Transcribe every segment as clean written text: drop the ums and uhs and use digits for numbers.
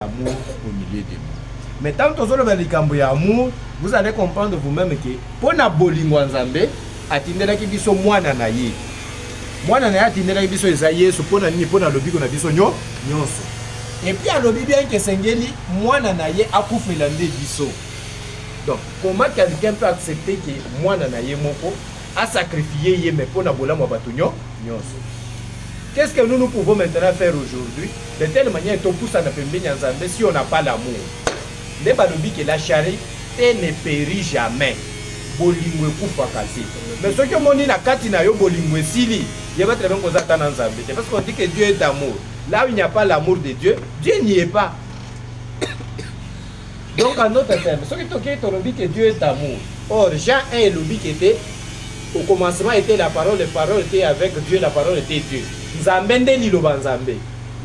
Amour au milieu de nous. Mais tant que vous avez amour, vous allez comprendre vous-même que pour na bolingo nzambe atindela ki biso mwana na ye. Mwana na ye atindela ki biso eza Yesu pona nini pona lobiko na biso nyonso. Et puis alobi bien que sengeli mwana na ye akufela nde biso. Donc comment quelqu'un peut accepter que mwana na ye moko a sacrifié ye mais pona bolamo bato nyonso. Qu'est-ce que nous pouvons maintenant faire aujourd'hui? De telle manière que tout ça si on n'a pas l'amour. Les balobi que la charité ne périt jamais. Bolingwe kufa kasi. Mais ce que mon dit la katina yo bolingwe sili, il va très bien qu'on s'attend en Zambie. Parce qu'on dit que Dieu est d'amour. Là où il n'y a pas l'amour de Dieu, Dieu n'y est pas. Donc en d'autres termes, ce qui est que Dieu est d'amour. Or Jean 1 lobby qui était au commencement était la parole était avec Dieu, la parole était Dieu. Nzambende liloba nzambe.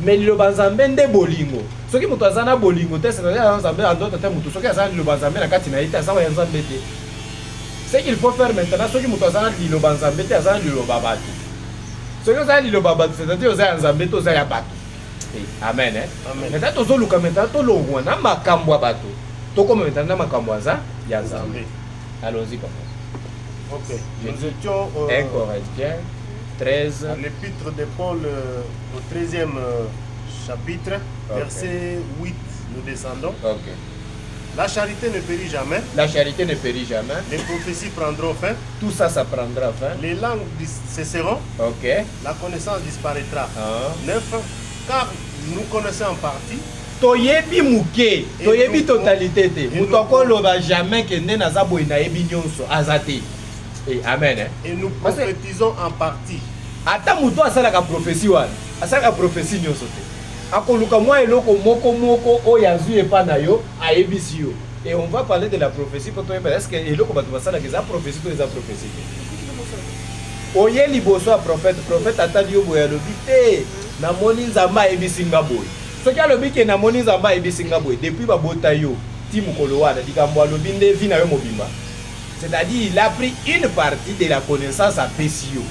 Mais liloba nzambe nde bolingo. Soki mutu azana bolingo te c'est-à-dire nzambe en d'autres termes mutu soki azana liloba nzambe na kati na ita azawa ya nzambe te. Ce qu'il faut faire maintenant soki mutu azana liloba nzambe te azana liloba bato. Soki azana liloba bato c'est-à-dire ozaya nzambe to ozaya bato. Amen Amen. Maintenant tozoluka maintenant tolongwa na makambo ya bato. Tokoma maintenant na makambo ya nzambe. Allons-y papa. Ok. Nous étions 1 Corinthiens 13. À l'épître de Paul au 13e chapitre, verset 8, nous descendons. Okay. La charité ne périt jamais. La charité ne périt jamais. Les prophéties prendront fin. Tout ça, ça prendra fin. Les langues cesseront. Ok. La connaissance disparaîtra. 9. Car nous connaissons en partie. Toyebi muke, toyebi totalité te. Mutoko loba jamais que ne naza boy na yebi nyonso azate. Et amen. Et nous prophétisons en partie. Ata muto asala ka prophétie wana. Asala ka prophétie nyonso te. Akoluka mwa eloko moko oyazu epa na yo ayebisi yo. Et on va parler de la prophétie pour toi parce que eloko bato basala que za prophétie to eza prophétie. Oye liboso a prophète atali yo boya lobi te na moni nzamba ayebisi nga boy. Soki alobi ke na moni nzamba ayebisi nga boy depuis babota yo ti mukolo wana likambo alobi nde vi na yo mobimba. C'est-à-dire il a pris une partie de la connaissance à Pessio.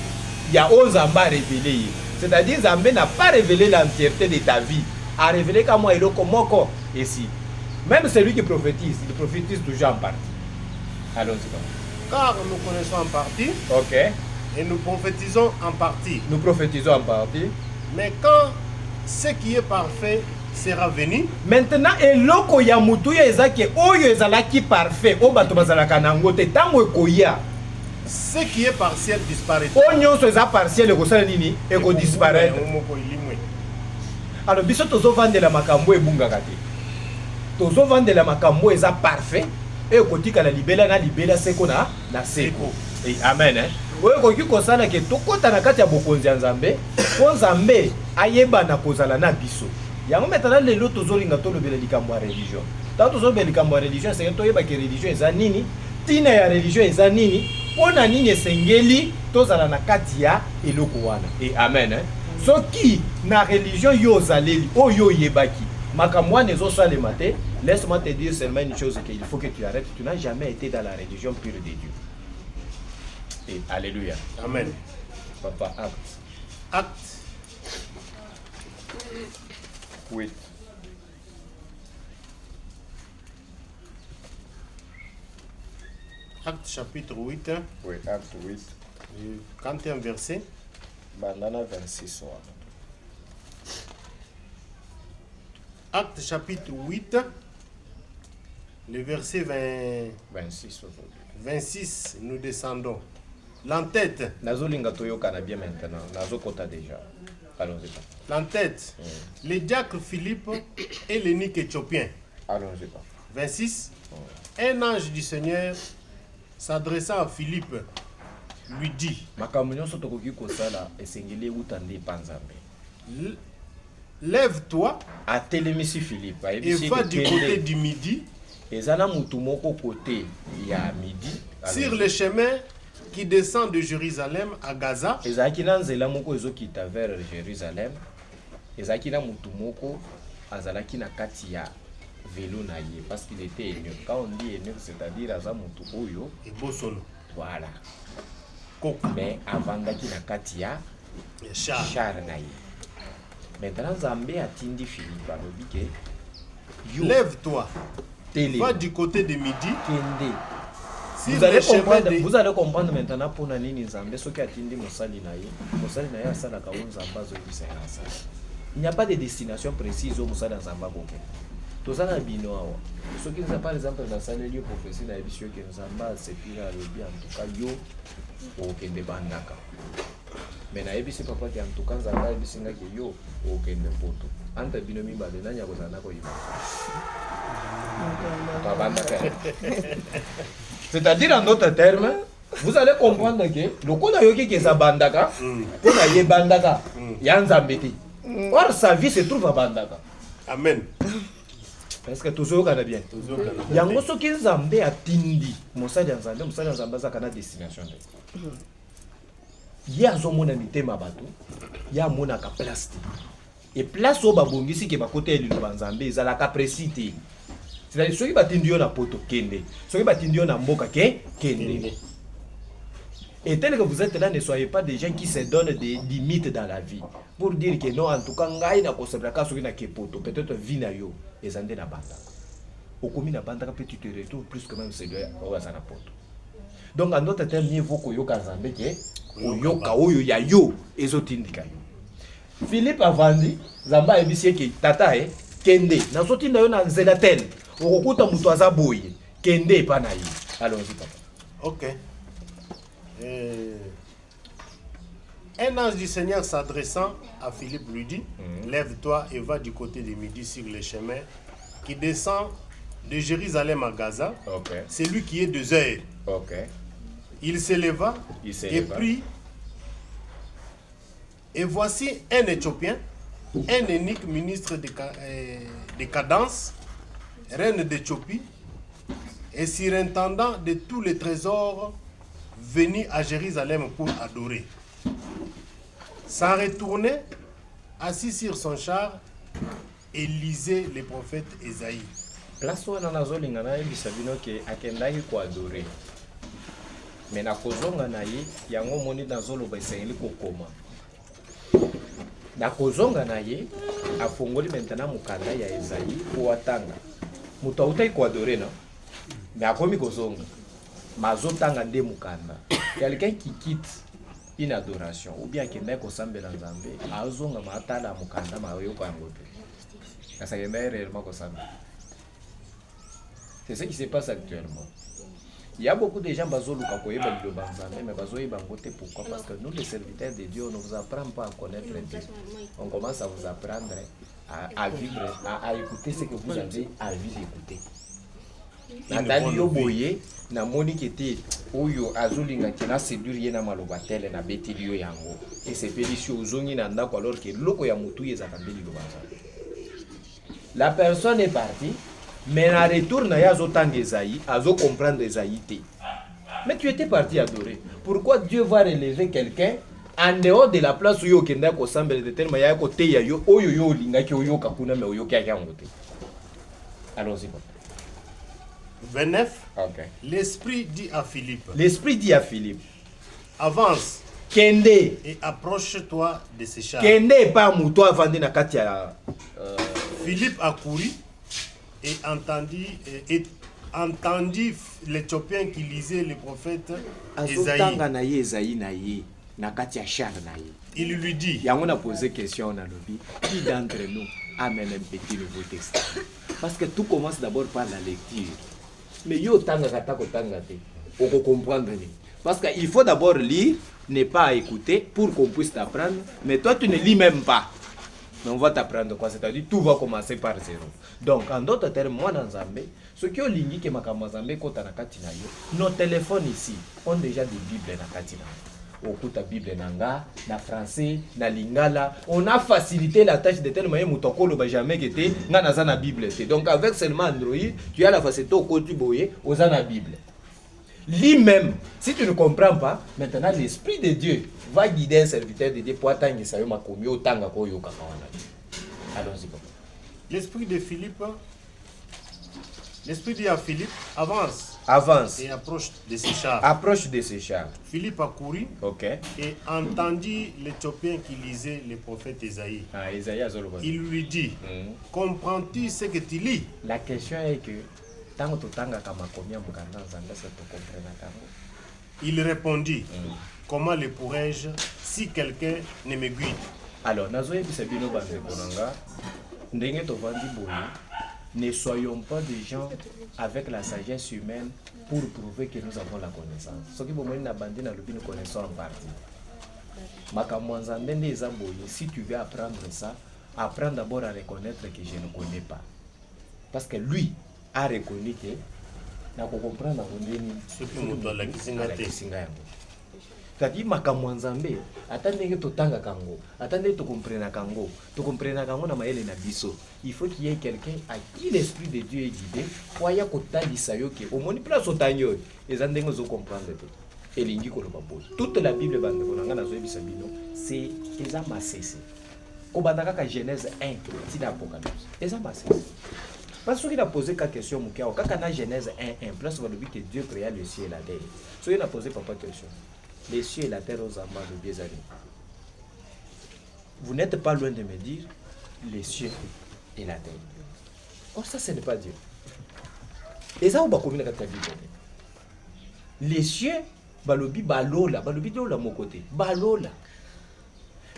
Il y a 11 ans à révéler. C'est-à-dire Zambé n'a pas révélé l'entièreté de ta vie. A révélé qu'à moi il est comme ici. Même celui qui prophétise, il prophétise toujours en partie. Allons-y. Car nous connaissons en partie. Ok. Et nous prophétisons en partie. Nous prophétisons en partie. Mais quand ce qui est parfait sera venu. Maintenant, eloko ya mutu ya ezaki oyo ezalaki parfait o bato bazalaka nango te tango ekoya. Ce qui est partiel disparaîtra. Onyo eza partiel ekosala nini eko disparaître. Alors biso tozo vandela makambo ebungaka te. Tozo vandela makambo eza parfait e kotika la libela na libela seko na seko. Et amen oyo koki kosala ke tokota na kati ya bokonzi ya Nzambe po Nzambe ayeba na kozala na biso. Yango maintenant lelo tozolinga tolobela likambo ya religion. Tant tozobela likambo ya religion c'est que toyeba ke religion eza nini, tina ya religion eza nini, pona nini esengeli tozala na kati ya eloko wana. Et amen soki na religion yo zaleli oyo yebaki makambo wana ezosalema te, laisse-moi te dire seulement une chose qu'il faut que tu arrêtes. Tu n'as jamais été dans la religion pure de Dieu. Et alléluia. Amen. Papa, acte 8. Acte chapitre 8. Oui, acte 8. 41 verset. Bandana 26. Acte chapitre 8. Le verset 26 aujourd'hui. 26, nous descendons. L'entête. Nazolinga toyoka na bien maintenant. Nazokota déjà. Allons-y. L'entête. Le diacre Philippe et l'énike éthiopien. Allons-y. 26. Un ange du Seigneur s'adressant à Philippe lui dit. Lève-toi et va du côté du midi. Sur le chemin qui descend de Jérusalem à Gaza. Parce qu'il était énu. Quand on dit énu, c'est-à-dire Azamutu Oyo. Et Bosono. Voilà. Mais avant d'Akina Katia, Char Naï. Maintenant, Zambé a tindi Philippe à l'obité. Lève-toi. Télé. Va du côté de midi. Kende. Si le chemin de... Vous allez comprendre maintenant pour nani nzambe ce qui a tindi mosali na ye asala ka nzamba zo bisa ya asala. Il n'y a pas de destination précise au mosala nzamba boke. Tozana bino awa. Ce qui nous a par exemple dans salle lieu prophétie na ebisio ke nzamba sepira le bien en tout cas yo au kende bandaka. Mais na ebisi papa ki en tout cas nzamba ebisinga ke yo au kende poto. Anta bino mibale nanya kozana ko yiba. C'est-à-dire en d'autres termes, vous allez comprendre que le coup d'ayoki qui est à Bandaka, pour aller Bandaka, il y a un Zambéti. Or sa vie se trouve à Bandaka. Amen. Parce que tout ça est bien. Il y a un mot qui est Zambé à Tindi. Moussa Zambé à Kana destination. Il y a un mon amité Mabato, il y a un mon aka plastique. Et place au babongisi qui est à côté de l'Zambé, ils ont la capacité. C'est-à-dire ceux qui battent na poto kende, ceux qui battent na mboka kende. Et tel que vous êtes là, ne soyez pas des gens qui se donnent des limites dans la vie. Pour dire que non, en tout cas, ngai na kosebraka soki na kepoto, peut-être vie na yo, ezande na banda. Au commis na banda, peut-être tu te retrouves plus que même celui au na poto. Donc en d'autres termes, mieux vaut koyoka nzambe ke koyoka oyo ya yo ezotindika yo. Philippe a vendu, Zamba ebisie ke tata kende, na sotinda yo na nzela tel. Okukuta mutu aza boye kende epa na ye. Allons-y papa. Ok. Un ange du Seigneur s'adressant à Philippe lui dit, lève-toi et va du côté de midi sur le chemin qui descend de Jérusalem à Gaza. Okay. C'est lui qui est 2 heures. Okay. Il s'éleva et prit. Et voici un Éthiopien, un unique ministre de Cadence, reine d'Éthiopie, et surintendant de tous les trésors, venu à Jérusalem pour adorer. S'en retournait, assis sur son char, et lisait les prophètes Esaïe. Place où on a zolinga na yebisa bino ke akendaki ko adorer. Mais na kozonga na ye yango moni dans zoloba esengeli kokoma. Na kozonga na ye afongoli maintenant mukanda ya Esaïe po atanga. Muto autai ko adorer non? Mais akomi kozonga. Mazotanga nde mukanda. Quelqu'un qui quitte une adoration ou bien qui n'est qu'au sambela nzambe azonga matala mukanda mayoka yangote. Ça y est réellement comme ça. C'est ce qui se passe actuellement. Il y a beaucoup de gens bazoluka koyeba liloba nzambe mais bazoyeba ngote pourquoi parce que nous les serviteurs de Dieu on ne vous apprend pas à connaître Dieu. On commence à vous apprendre à vivre à écouter ce que vous avez envie d'écouter. Natali yo boye na moni kete oyo azulinga kena séduire na maloba tele na betili yo yango et c'est pélicio ozongi na ndako alors que loko ya mutu yezaka mbeli lobanza. La personne est partie mais na retour na yazo tanga Esaïe azo comprendre Esaïe te. Mais tu étais parti adorer. Pourquoi Dieu va relever quelqu'un en dehors de la place où yo kenda ko sambele de tellement ya ko te ya yo oyo yo linga ki oyo kakuna me oyo kya yango te. Allons-y. 29. Okay. L'Esprit dit à Philippe. L'Esprit dit à Philippe. Avance. Kende. Et approche-toi de ces chars. Kende pas muto avandi na kati ya. Philippe a couru et entendit l'Éthiopien qui lisait le prophète Esaïe. Il lui dit. On a posé question à l'objet. Qui d'entre nous amène un petit Nouveau Testament? Parce que tout commence d'abord par la lecture. Mais yo tanga katako tanga te. On peut comprendre. Parce qu'il faut d'abord lire, ne pas écouter pour qu'on puisse t'apprendre. Mais toi tu ne lis même pas. Mais on va t'apprendre quoi? C'est-à-dire tout va commencer par zéro. Donc en d'autres termes, moi dans Zambé, ceux qui ont lingi que makama Zambé kota na katina yo, nos téléphones ici ont déjà des bibles na katina. Okuta Bible nanga, na français, na lingala, on a facilité la tâche de tel moyen mutokolo ba jamais été nga na na Bible. Donc avec seulement Android, tu as la facilité au côté boye aux na Bible. Lis même, si tu ne comprends pas, maintenant l'Esprit de Dieu va guider un serviteur de Dieu pour atteindre ça yoma komi otanga ko yo kakawana. Allons-y. L'Esprit de Philippe, l'Esprit dit à Philippe, avance avance et approche de ses chars. Approche de ses chars. Philippe a couru Ok. et entendit l'Éthiopien qui lisait le prophète Isaïe. Ah, Isaïe azoloba. Il lui dit, comprends-tu ce que tu lis? La question est que tant que tanga kama komia mukanda nzambe se to comprendre kango. Il répondit, comment le pourrais-je si quelqu'un ne me guide? Alors, nazoye bisabino bande konanga ndenge to vandi boye. Ne soyons pas des gens avec la sagesse humaine pour prouver que nous avons la connaissance. Ce qui est na bande na lobi nous connaissons en partie. Makambo nzambe ndeza boye, si tu veux apprendre ça, apprends d'abord à reconnaître que je ne connais pas. Parce que lui a reconnu que na comprendre ndeni ce que moto ala kisinga yango. Kadi makambo nzambe atandenge totanga kango, atandenge to comprendre kango na maele na biso. Il faut qu'il y ait quelqu'un à qui l'esprit de Dieu est guidé, pour ya kotalisa yo ke omoni place otanyo ezandenge zo comprendre te. Elingi ko loba boy. Toute la Bible bande konanga na zo ebisa bino, c'est eza masese. Ko bandaka ka Genèse 1 ti Apocalypse. Eza masese. Parce qu'il a posé quelques questions, quand on a Genèse 1, place où que Dieu créa le ciel et la terre. So il a posé papa question. Les cieux et la terre aux amas de Biezari. Vous n'êtes pas loin de me dire les cieux et la terre. Or ça, ce n'est pas Dieu. Et ça, on va communiquer avec la Bible. Les cieux, balobi balola, balobi de la mon côté, balola.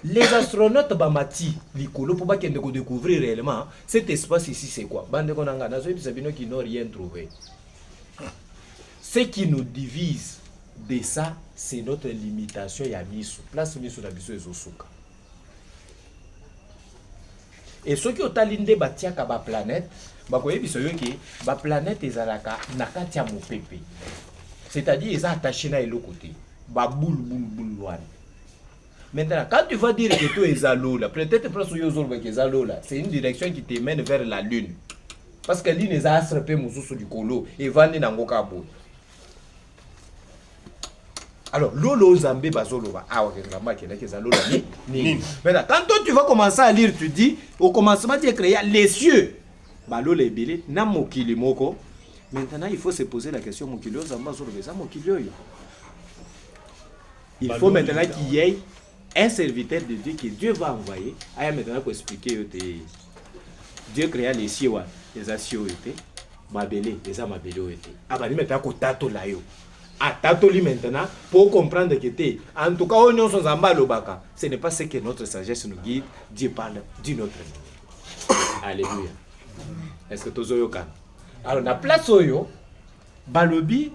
Les astronautes bamati likolo pour pas qu'ils ne découvrir réellement cet espace ici c'est quoi. Bande konanga nazo bisabino qui n'ont rien trouvé. Ce qui nous divise de ça, c'est notre limitation ya miso. Place miso na biso ezosuka. Et ceux qui ont talindé batiaka ba planète, ba koye biso yoki ba planète ezalaka na kati ya mopepe. C'est-à-dire ils sont attachés na l'autre côté. Ba boule wana. Maintenant, quand tu vas dire que tu es à l'eau, peut-être que c'est une direction qui te mène vers la lune. Parce que la lune est astre du colo et va dans le cabo. Alors, l'eau Zambé Bazoloba. Ah, ok, maintenant, quand toi tu vas commencer à lire, tu dis, au commencement, tu as créé les cieux. Balo les bélés, na mokili moko. Maintenant, il faut se poser la question, mokili Zamba Zoloba, mokili. Il faut maintenant qu'il y ait un serviteur de Dieu que Dieu va envoyer. Aya maintenant pour expliquer Dieu créa les cieux, les asios étaient, mabélé, les amabélé étaient. Abani maintenant ko tato la yo. A tato li maintenant pour comprendre que t'es. En tout cas, on est sans ambalo baka. Ce n'est pas ce que notre sagesse nous guide. Dieu parle d'une autre manière. Alléluia. Est-ce que tozo yo kan? Alors na place oyo, balobi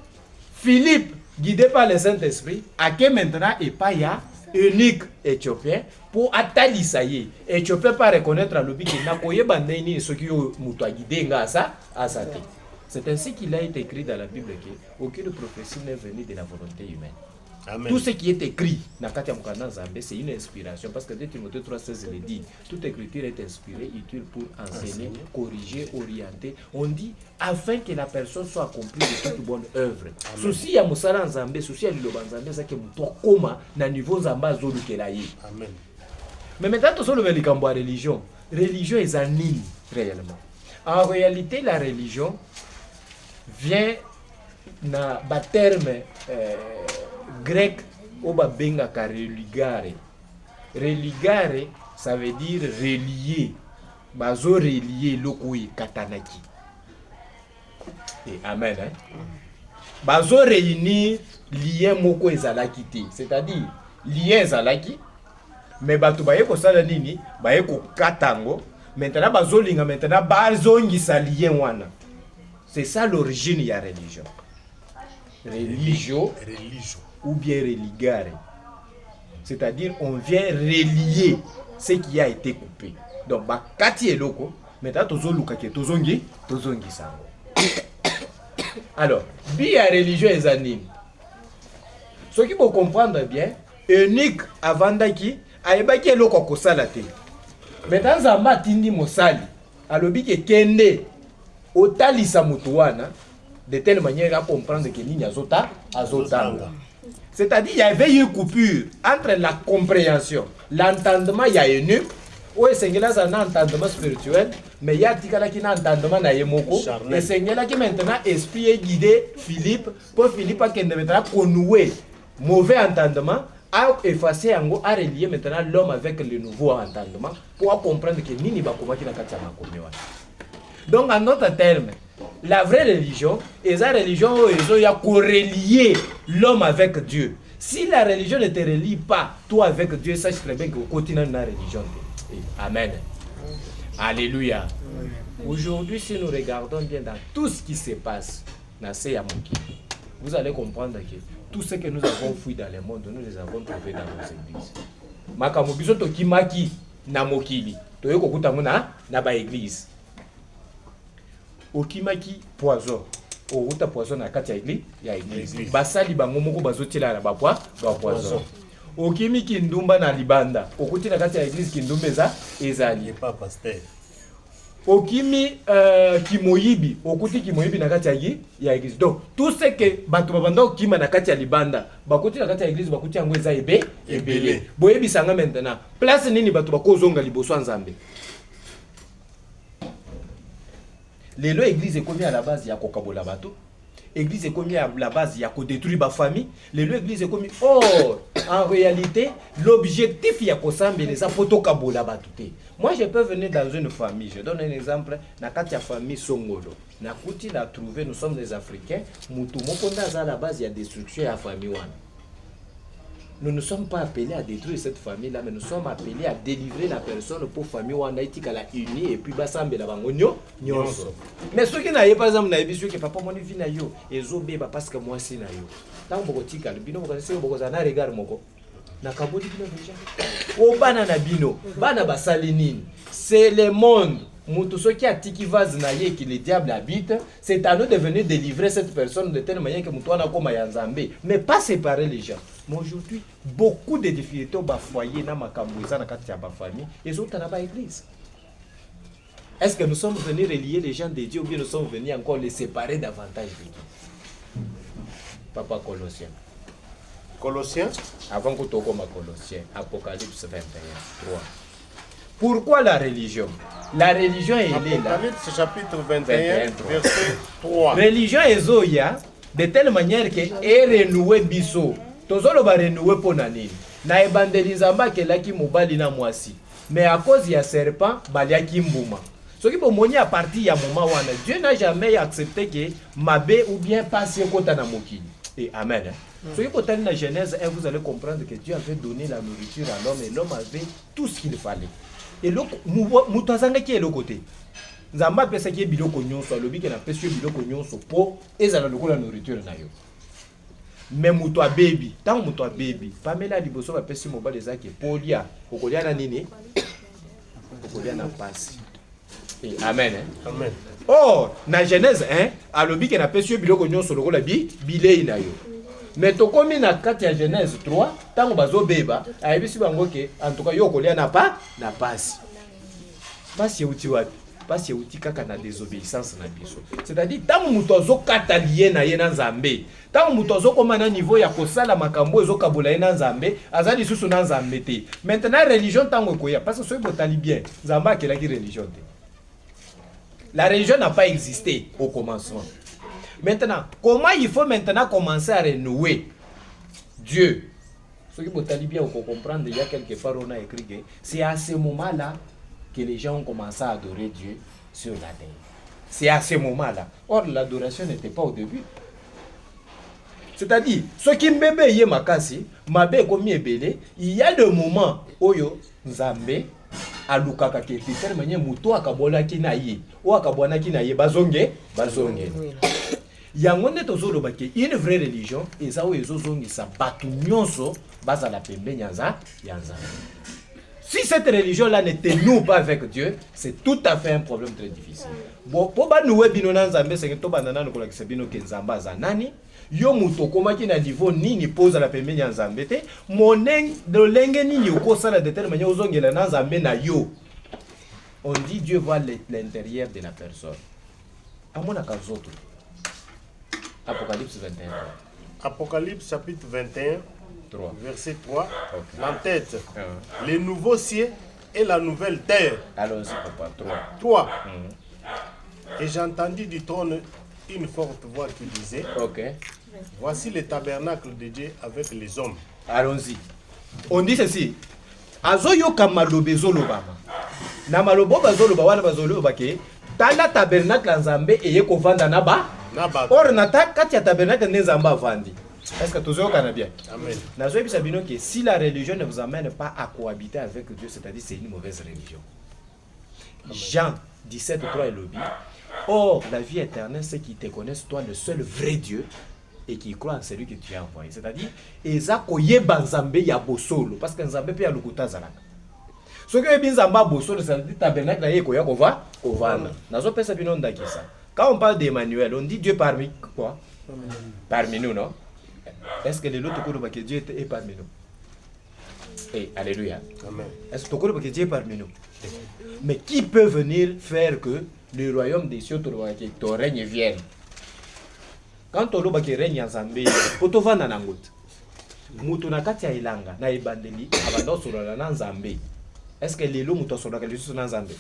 Philippe guidé par le Saint-Esprit, à qui maintenant et pas ya unique éthiopien pour atali ça y est. Éthiopien pas reconnaître à l'obi qui n'a koye bandeni ce qui muto guidé ngasa asate. C'est ainsi qu'il a été écrit dans la Bible que aucune prophétie n'est venue de la volonté humaine. Amen. Tout ce qui est écrit dans Katia Mukanda Zambé, c'est une inspiration parce que 2 Timothée 3,16 le dit. Toute écriture est inspirée, utile pour enseigner, corriger, orienter. On dit afin que la personne soit accomplie de toute bonne œuvre. Souci ya Musala Zambé, souci ya Liloba Zambé, c'est que muto koma na niveau Zamba zolu kelayi. Amen. Mais maintenant, tout ça le vélikambo à religion. Religion est anime réellement. En réalité, la religion vient na ba terme grec au benga ka religare. Religare, ça veut dire relier. Bazo relier lokoi katanaki. Et amen. Hein? Bazo réunir lien moko ezalaki te. C'est-à-dire lien ezalaki mais batu baye ko sala nini baye ko katango maintenant bazo linga maintenant bazongisa lien wana. C'est ça l'origine de la religion. Religio ou bien religare. C'est-à-dire on vient relier ce qui a été coupé. Donc, kati eloko, maintenant tozo luka ke tozongi sango. Alors, bi la religion est anime. Ce qui faut comprendre bien, unique avant daki, aibaki eloko kosala te. Maintenant Zamba tindi mosali, alobi ke kende otalisa mutu wana de telle manière à comprendre que nini azotanga. C'est-à-dire il y avait une coupure entre la compréhension, l'entendement, il y a une oyo esengelaki na entendement spirituel mais ye atikalaki na entendement na ye moko esengelaki maintenant esprit eguide Philippe mpo Philippe akende maintenant konouer mauvais entendement a effacé yango a relier maintenant l'homme avec le nouveau entendement pour comprendre que nini bakomaki na kati ya makomi wana. Donc en d'autres termes, la vraie religion est la religion où il y a relier l'homme avec Dieu. Si la religion ne te relie pas, toi avec Dieu, sache très bien que continue dans la religion. Amen. Alléluia. Aujourd'hui, si nous regardons bien dans tout ce qui se passe dans ces Yamoki, vous allez comprendre que tout ce que nous avons fui dans le monde, nous les avons trouvés dans nos églises. Makamobiso to kimaki na mokili, to yoko kutamuna na ba église. Okimaki poison. Outa poison na kati ya église. Basali bango moko bazotila na ba poison. Okimi kindumba na libanda. Okuti na kati ya église kindumba ezali. Pas pasteur. Okimi kimoyibi, okuti kimoyibi na kati ya église. Donc tout ce que bato babanda okima na kati ya libanda, bakuti na kati ya église bakuti yango eza ebele. Boyebi sanga maintenant. Place nini bato bakozonga liboso nzambe. Lelo église ekomi à la base ya kokabola bato. Église ekomi à la base ya ko détruire ba famille. Lelo église ekomi en réalité l'objectif ya kosambeleza poto kabola bato te. Moi je peux venir dans une famille, je donne un exemple, na kati ya famille Songolo. Na kuti na trouver nous sommes des Africains, mutu moko ndaza à la base ya destruction ya famille wana. Nous ne sommes pas appelés à détruire cette famille-là, mais nous sommes appelés à délivrer la personne pour famille où on a été unie et puis basambe la bangonyo nyonso. Mais ceux qui n'aient pas exemple n'aient que papa mon vie na yo et zobeba parce que moi c'est na yo. Tant boko tika le bino boko c'est boko zana regard moko. Na kabodi bino déjà. O bana na bino, bana basali nini. C'est le monde. Mutu soki atiki vase na ye que le diable habite, c'est à nous de venir délivrer cette personne de telle manière que mutu wana koma ya nzambe, mais pas séparer les gens. Mais aujourd'hui, beaucoup de difficultés au foyer na makambo eza na kati ya ba famille et autres na ba église. Est-ce que nous sommes venus relier les gens de Dieu ou bien nous sommes venus encore les séparer davantage de Dieu? Papa Colossiens. Colossiens. Avant que tu commences Colossiens, Apocalypse 21, 3. Pourquoi la religion? La religion est là. Apocalypse chapitre 21, verset 3. Religion est zoya de telle manière que est renoué biso. Tozolo ba renoué ponanini. Na ebandelizamba ke laki mobali na mwasi. Mais à cause ya serpent baliaki mbuma. Ce qui peut moni à partir ya moment wana. Dieu n'a jamais accepté que mabe ou bien passer kota na mokili. Et amen. Ce qui peut dans la Genèse 1, vous allez comprendre que Dieu avait donné la nourriture à l'homme et l'homme avait tout ce qu'il fallait. Et l'autre, moutazanga qui est le côté. Nzamba pesa qui est biloko nyonso, alobi ke na pesa biloko nyonso po ezala lokola nourriture na yo. Mais muto baby, tant muto baby, pamela liboso ba pesa mobile ezaki polia, okolia na nini? Okolia na pasi. Et amen. Amen. Oh, na Genèse 1, alobi ke na pesa biloko nyonso lokola bilei na yo. Mais tokomi na kati ya Genèse 3, tango bazo beba, ayebisi bango ke en tout cas yo kolia na pasi. Pasi uti wapi? Pasi uti kaka na désobéissance na biso. C'est-à-dire tango muto zo katalié na ye na Nzambe, tango muto zo koma na niveau ya kosala makambo ezo kabola ye na Nzambe, azali susu na Nzambe te. Maintenant religion tango koya parce que soki botali bien, Nzambe akelaki religion te. La religion n'a pas existé au commencement. Maintenant, comment il faut maintenant commencer à renouer Dieu? Ce que vous avez bien comprendre, il y a quelque part on a écrit que c'est à ce moment-là que les gens ont commencé à adorer Dieu sur la terre. C'est à ce moment-là. Or, l'adoration n'était pas au début. C'est-à-dire, ce qui me yé makasi, mabe komi ebele, il y a le moment où Nzambe alukaka ke déterminer muto akabola kinaye, ou akabona kinaye bazonge. Yango nde tozoloba ke une vraie religion eza oyo ezozongisa bato nyonso bazala pembeni ya Nzambe. Si cette religion-là ne te noue pas avec Dieu, c'est tout à fait un problème très difficile. Bon, pour nous bino na Nzambe c'est que to banana no kolakisa bino ke Nzambe azanani, yo muto komaki na niveau nini pose la pembeni ya Nzambe te, moneng de lenge nini okosala de telle manière ozongela na Nzambe na yo. On dit Dieu voit l'intérieur de la personne. Amona kazoto. Apocalypse 21. Apocalypse chapitre 21, 3. verset 3. Okay. L'entête, les nouveaux cieux et la nouvelle terre. Allons-y, papa. 3. 3. Et j'entendis du trône une forte voix qui disait, Ok. voici le tabernacle de Dieu avec les hommes. Allons-y. On dit ceci. Azoyoka malobe zolobama. Na malobo bazoloba wana bazoloba ke tala tabernacle nzambe eye kovanda na ba. Or nata kati ya tabernacle nzamba vandi. Est-ce que tozoyoka na bien? Amen. Nazoyebi sabino que si la religion ne vous amène pas à cohabiter avec Dieu, c'est-à-dire c'est une mauvaise religion. Amen. Jean 17:3 et lobby. Or la vie éternelle, c'est qu'ils te connaissent toi le seul vrai Dieu et qui croit en celui que tu as envoyé. C'est-à-dire, eza koyeba nzambe ya bosolo parce que nzambe pe ya lukuta zalaka. Ce que bien nzamba bosolo, ça veut dire tabernacle na ye koya kova kovana. Nazo pesa bino ndakisa. Quand on parle d'Emmanuel, on dit Dieu parmi quoi? Parmi nous, non? Est-ce que les autres croient que Dieu est parmi nous? Eh, alléluia. Amen. Est-ce que tu crois que Dieu est parmi nous? Mais qui peut venir faire que le royaume des cieux, ton règne vienne? Quand tu as dit règne en Zambie, tu vas dans la route. Mutu na kati ya ilanga na ibandeli abanda solola na Nzambe. Est-ce que lelo mutu solola que Jésus na Nzambe?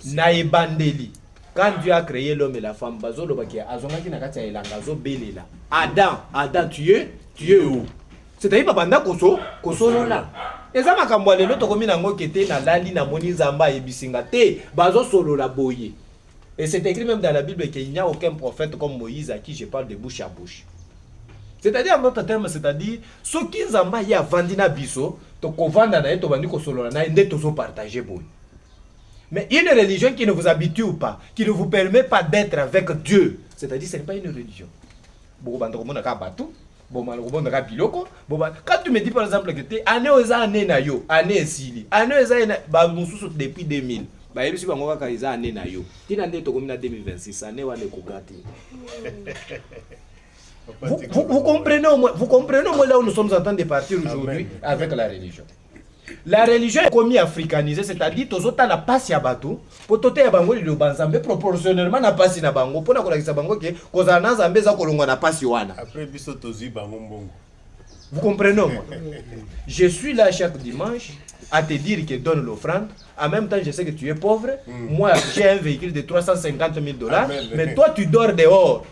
Na ibandeli. Quand Dieu a créé l'homme et la femme, bazolo baki azongaki na kati ya ilanga zo belela. Adam, tu es où? C'est-à-dire babanda kosolola. Eza makambo lelo tokomi nango kete na lali na moni Nzamba ebisinga te bazo solola boye. Et c'est écrit même dans la Bible qu'il n'y a aucun prophète comme Moïse à qui je parle de bouche à bouche. C'est-à-dire, en d'autres termes, c'est-à-dire, ceux qui Nzamba y a vendu na biso, to kovanda na to bandi ko solola na inde to so partager boy. Mais une religion qui ne vous habitue pas, qui ne vous permet pas d'être avec Dieu, c'est-à-dire, ce n'est pas une religion. Quand tu me dis par exemple que tu es année aux années na yo, année sili, année aux années depuis 2000. Vous comprenez au moins là où nous sommes en train de partir aujourd'hui avec la religion. La religion est commis africanisée, c'est-à-dire que tu as la passe à bateau, pour te faire bango le banzambe proportionnellement na passe na bango, pour na kolakisa bango que kozana nzambe za kolongwa na passe wana. Après biso tozi bango mbongo. Vous comprenez moi? Je suis là chaque dimanche à te dire que donne l'offrande. En même temps, je sais que tu es pauvre. Moi, j'ai un véhicule de 350 000 $. Mais toi, tu dors dehors.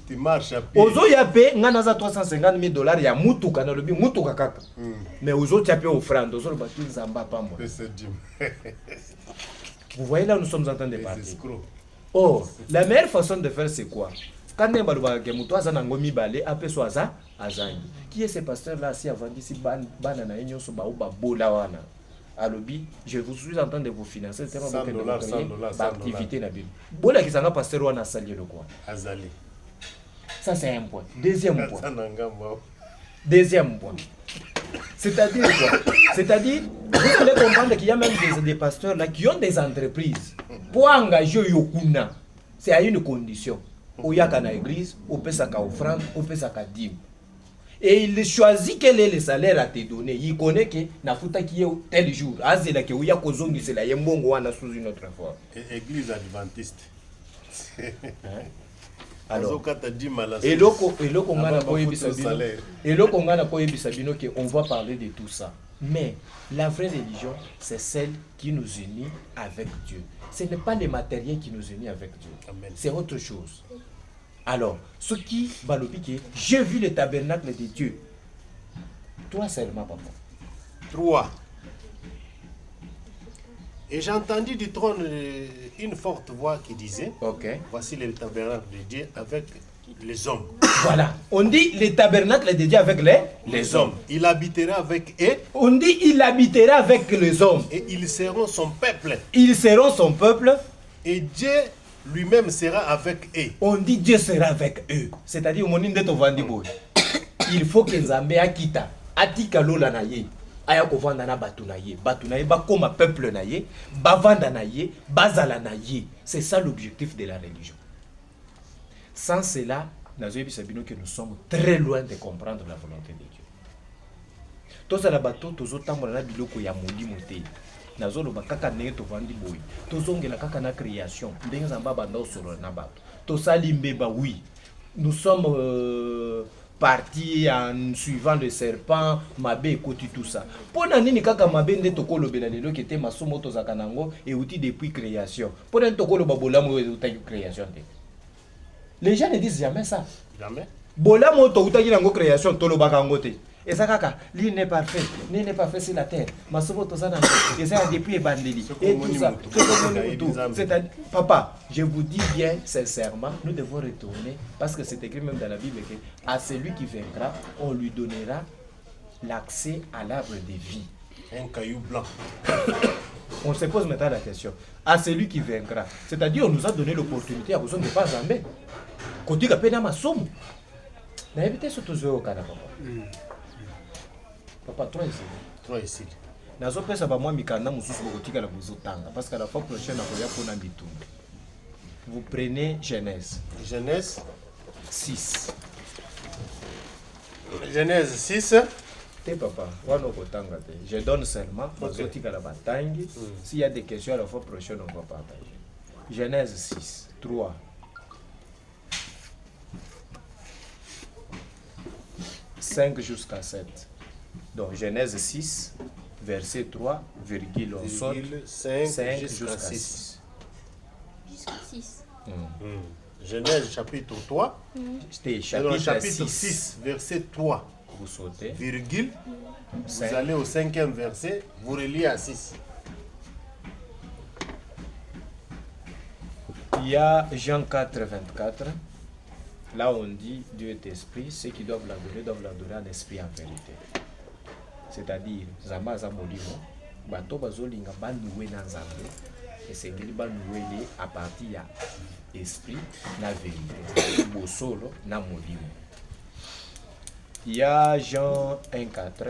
Tu marches à pied. Ozo yape, ngana za 350 000 $, ya mutuka na lobi mutuka kaka. Mais ozo yape offrande, ozo batu nzamba pa moi. Vous voyez là, nous sommes en train de partir. Oh, la meilleure façon de faire c'est quoi? Quand on parle de mutu aza nango mibale, ape so aza azangi. Qui est ce pasteur là si avant d'ici bana na enyo so ba bola wana? Alobi, je vous suis en train de vous financer tellement que de activité na Bible. Bola ki sanga pasteur wana sali le quoi? Azali. Ça c'est un point. Deuxième point. Deuxième point. C'est-à-dire quoi? C'est-à-dire, vous allez comprendre qu'il y a même des pasteurs là qui ont des entreprises. Pour engager Yokuna, c'est à une condition. Ou y a qu'à l'église, ou peut s'aka offrande, ou peut s'aka dîme. Et il choisit quel est le salaire à te donner. Il connaît que na futa qui est tel jour. Azela que ouya kozongi c'est la yembongo wana sous une autre forme. Église adventiste. Alors, et l'oko ngana ko yebisa bino que on va parler de tout ça. Mais la vraie religion, c'est celle qui nous unit avec Dieu. Ce n'est pas le matériel qui nous unit avec Dieu. C'est autre chose. Alors, ce qui va le piquer, j'ai vu le tabernacle de Dieu. Toi seulement, papa. 3. Et j'entendis du trône une forte voix qui disait, voici le tabernacle de Dieu avec les hommes. Voilà, on dit le tabernacle de Dieu avec les hommes. Il habitera avec eux. On dit il habitera avec les hommes. Et ils seront son peuple. Ils seront son peuple. Et Dieu lui-même sera avec eux. On dit Dieu sera avec eux. C'est-à-dire, il faut que Nzambe akita, atika lola na ye. Aya kovanda na batu na ye ba koma peuple na ye, bavanda na ye, bazala na ye. C'est ça l'objectif de la religion. Sans cela, nous sommes très loin de comprendre la volonté de Dieu. Tous la bateau, tous autant na biloko ya modi moté. Nazolo bakaka ne to vandi boy. Tozongela kaka na création. Ndenga zamba banda solo na bato. Tosali mbeba oui. Nous sommes parti en suivant le serpent, mabe ekoti tout ça. Pona nini kaka mabe nde tokolo belalelo qui était masomo to zakanango et outil depuis création. Pona tokolo babolamu outil création. Les gens ne disent jamais ça. Jamais. Bolamo to outil nango création tolo bakango te. Et ça kaka, l'île n'est pas fait, l'île n'est pas fait sur la terre. Masomo to zanango, et ça depuis ebandeli et tout ça. C'est papa, je vous dis bien sincèrement, nous devons retourner parce que c'est écrit même dans la Bible que à celui qui vaincra, on lui donnera l'accès à l'arbre de vie. Un caillou blanc. On se pose maintenant la question. À celui qui vaincra. C'est-à-dire, on nous a donné l'opportunité à besoin de pas zamber. Quand tu as peine ma somme. N'a évité ce toujours au Canada. Papa, 3 ici. 3 ici. Nazo pesa ba moi mikanda mususu bokotika la bozotanga parce qu'à la fois prochaine akoya pona bitumba. Vous prenez Genèse. Genèse 6. Genèse 6. Te papa, wano kotanga te. Je donne seulement bozotika la batangi. S'il y a des questions à la fois prochaine on va partager. Genèse 6, 3. « 5 jusqu'à 7. Donc Genèse 6, verset 3, virgule, on saute 5 jusqu'à 6. Jusqu'à 6. Genèse chapitre 3. C'était chapitre 6, verset 3. Vous sautez. Virgule. Vous allez au 5e verset, vous reliez à 6. Il y a Jean 4, 24. Là, on dit Dieu est esprit, ceux qui doivent l'adorer en esprit en vérité. C'est-à-dire, Zamba Zamolimo, Bato Bazolinga Banoué Nanzambe, et c'est qu'il Banoué à partir de l'esprit, la vérité. Bosolo, na Molimo. Il y a Jean 1, 4.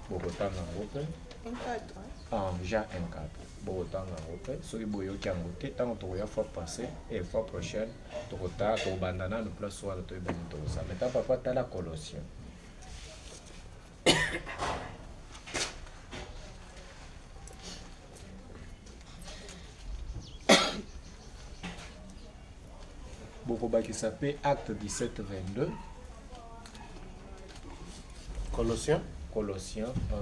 Bogota Nangope. 1, 4. Ah, Jean 1, 4. Bogota Nangope. Ce qui est boyo qui a monté, tant qu'on a fois passé, et fois prochaine, Togota, Tobandana, nous place soit le toit de ça. Mais t'as papa, t'as la Colossiens. Bokoba qui s'appelle Acte 17, 22. Colossiens. Colossiens 1,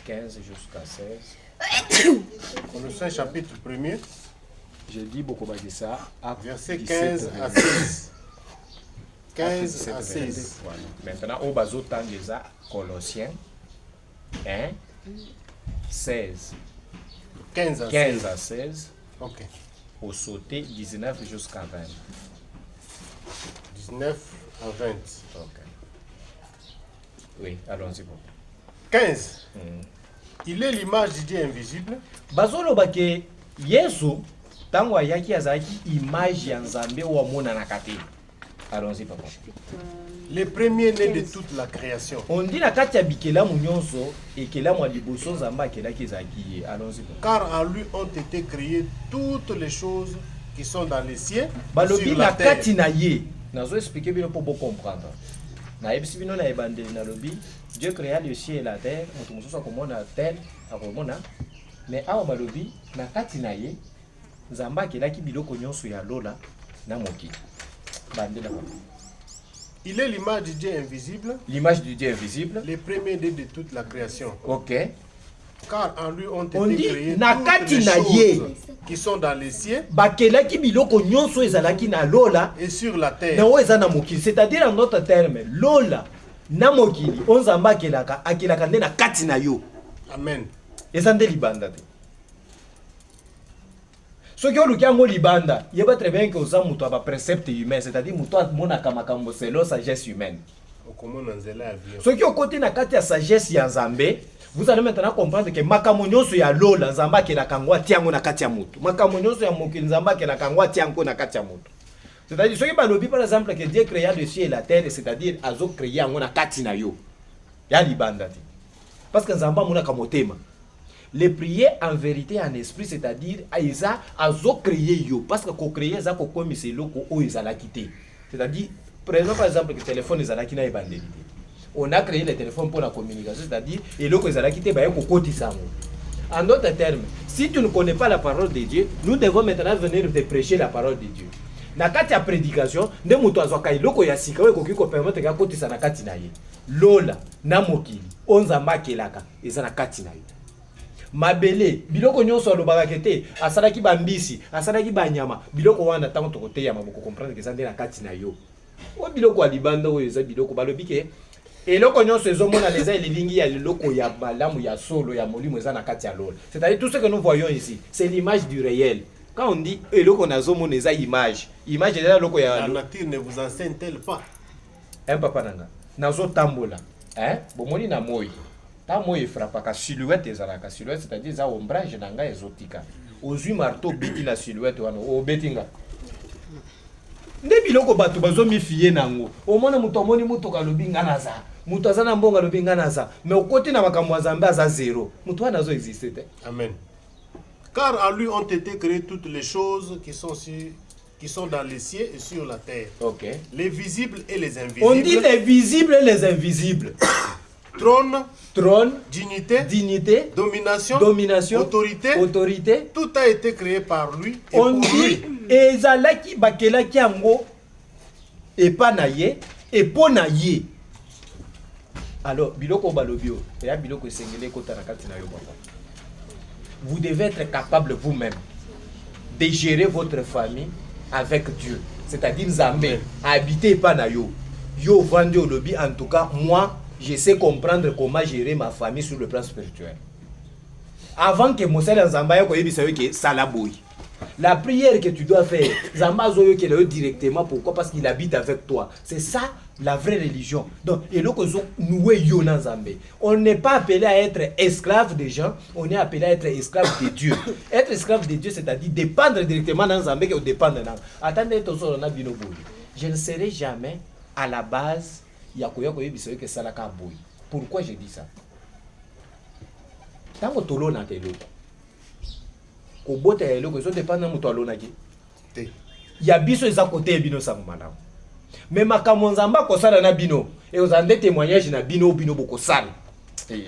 15 jusqu'à 16. Colossiens chapitre 1er. J'ai dit Bokoba qui ça. Verset 15 à 16. 15 à 16. Voilà. Maintenant, au bas autant déjà Colossiens 1, 16. 15 à 15 16. à 16. Ok. Au sauté 19 jusqu'à 20. 19 à 20. Ok. Oui, allons-y. 15. Il est l'image du Dieu invisible. Bazolo bake Yesu tango ayaki azaki image ya Nzambe wa mona na kati. Allons-y papa. Les premiers nés de toute la création. On dit la kati ya bikela munyonso ekela mwa liboso Nzambe akela kezaki. Allons-y papa. Car en lui ont été créées toutes les choses qui sont dans les cieux, balobi sur na la terre. kati na ye. Nazo expliquer bino pour comprendre. Na ebisi bino na ebandeli na lobi Dieu créa le ciel et la terre, mutu mususu akomona la terre akomona, mais awa balobi na kati na ye Nzambe akelaki biloko nyonso ya lola na mokili. Bandela papa. Il est l'image du Dieu invisible, L'image du Dieu invisible. les premiers nés de toute la création. Ok. Car en lui ont On été dit, créées na toutes kati les na ye. choses qui sont dans les cieux Bakelaki biloko nyonso ezalaki na lola et sur la terre. na oyo eza na mokili. C'est-à-dire en d'autres termes, lola na mokili o Nzambe akelaka nde na kati na yo. Amen. Eza nde libanda te. Soki oluki yango libanda, yeba très bien que oza mutu aba précepte humain, c'est-à-dire mutu amonaka makambo selon sagesse humaine. Okomona nzela ya vie. Soki okoti na kati ya sagesse ya Nzambe, vous allez maintenant comprendre que makambo nyonso ya lola Nzambe akelaka yango atia yango na kati ya mutu. Makambo nyonso ya mokili Nzambe akelaka yango atia yango na kati ya mutu. C'est-à-dire soki balobi par exemple que Dieu créa le ciel et la terre, c'est-à-dire azo créer yango na kati na yo. Ya libanda te. Parce que Nzambe amonaka motema. Les prier en vérité en esprit, c'est-à-dire Aïsa azo créer yo parce que ko créer za ko komisa eloko o ezala kité. C'est-à-dire prenons par exemple que téléphone ezala kina ebandeli. On a créé le téléphone pour la communication, c'est-à-dire eloko ezala kité ba ko kotisa ngo. En d'autres termes, si tu ne connais pas la parole de Dieu, nous devons maintenant venir te prêcher la parole de Dieu. na kati ya prédication nde moto azwaka eloko ya sika oyo ekoki kopermettre ka kotisa na kati na ye lola na mokili onzamba akelaka eza na kati na yo mabele biloko nyonso alobaka kete asalaki bambisi asalaki banyama biloko wana ntango tokoteya maboko comprendre ke eza nde na kati na yo o biloko ya libanda oyo eza biloko balobi ke eloko nyonso ezomona eza elilingi ya leloko ya malamu ya solo ya molimo eza na kati ya lola. C'est-à-dire tout ce que nous voyons ici c'est l'image du réel. Quand on dit eloko nazomona eza image est là loko ya la nature ne vous enseigne-t-elle pas? Papa nanga nazotambola bomoni na moi ta moi frappaka silhouette ezalaka silhouette, c'est-à-dire za ombrage nanga ezotika ozwi marteau biti na silhouette wana obetinga nde biloko bato bazomifie nango omona moto amoni motoka alobi nga naza moto aza na mbongo alobi nga naza mais okoti na makambo ya Nzambe aza zéro moto wana azo existe te. Amen. Car à lui ont été créées toutes les choses qui sont dans les cieux et sur la terre. Ok. Les visibles et les invisibles. On dit les visibles et les invisibles. Trône, dignité, domination, autorité. Tout a été créé par lui et on pour dit lui. ezalaki bakelaki yango epa na ye epo na ye. Alors biloko balobio ya biloko esengeli ekota na kati na yo papa. Vous devez être capable vous-même de gérer votre famille avec Dieu. C'est-à-dire Nzambe habiter pas na yo. Yo vandi olobi en tout cas moi je sais comprendre comment gérer ma famille sur le plan spirituel. Avant que Mosala Nzamba yo koyebisa yo ke salaboy. La prière que tu dois faire, Nzamba zo yo ke le directement pourquoi parce qu'il habite avec toi. C'est ça la vraie religion. Donc eloko zo noué yo na Nzambe. On n'est pas appelé à être esclave des gens, on est appelé à être esclave de Dieu. Être esclave de Dieu c'est-à-dire dépendre directement dans Nzambe que dépendre dans. Attendez tozo na bino boy. Je ne serai jamais à la base yakoya koyebisa yo ke salaka boy. Pourquoi je dis ça? Tango tolo na teloko. Ko bota ya eloko zo dépendre na muto alona ki. Te. Ya biso eza côté bino sango malamu. Mais makambo Nzamba ko sala na bino et ozande témoignage na bino boko sala.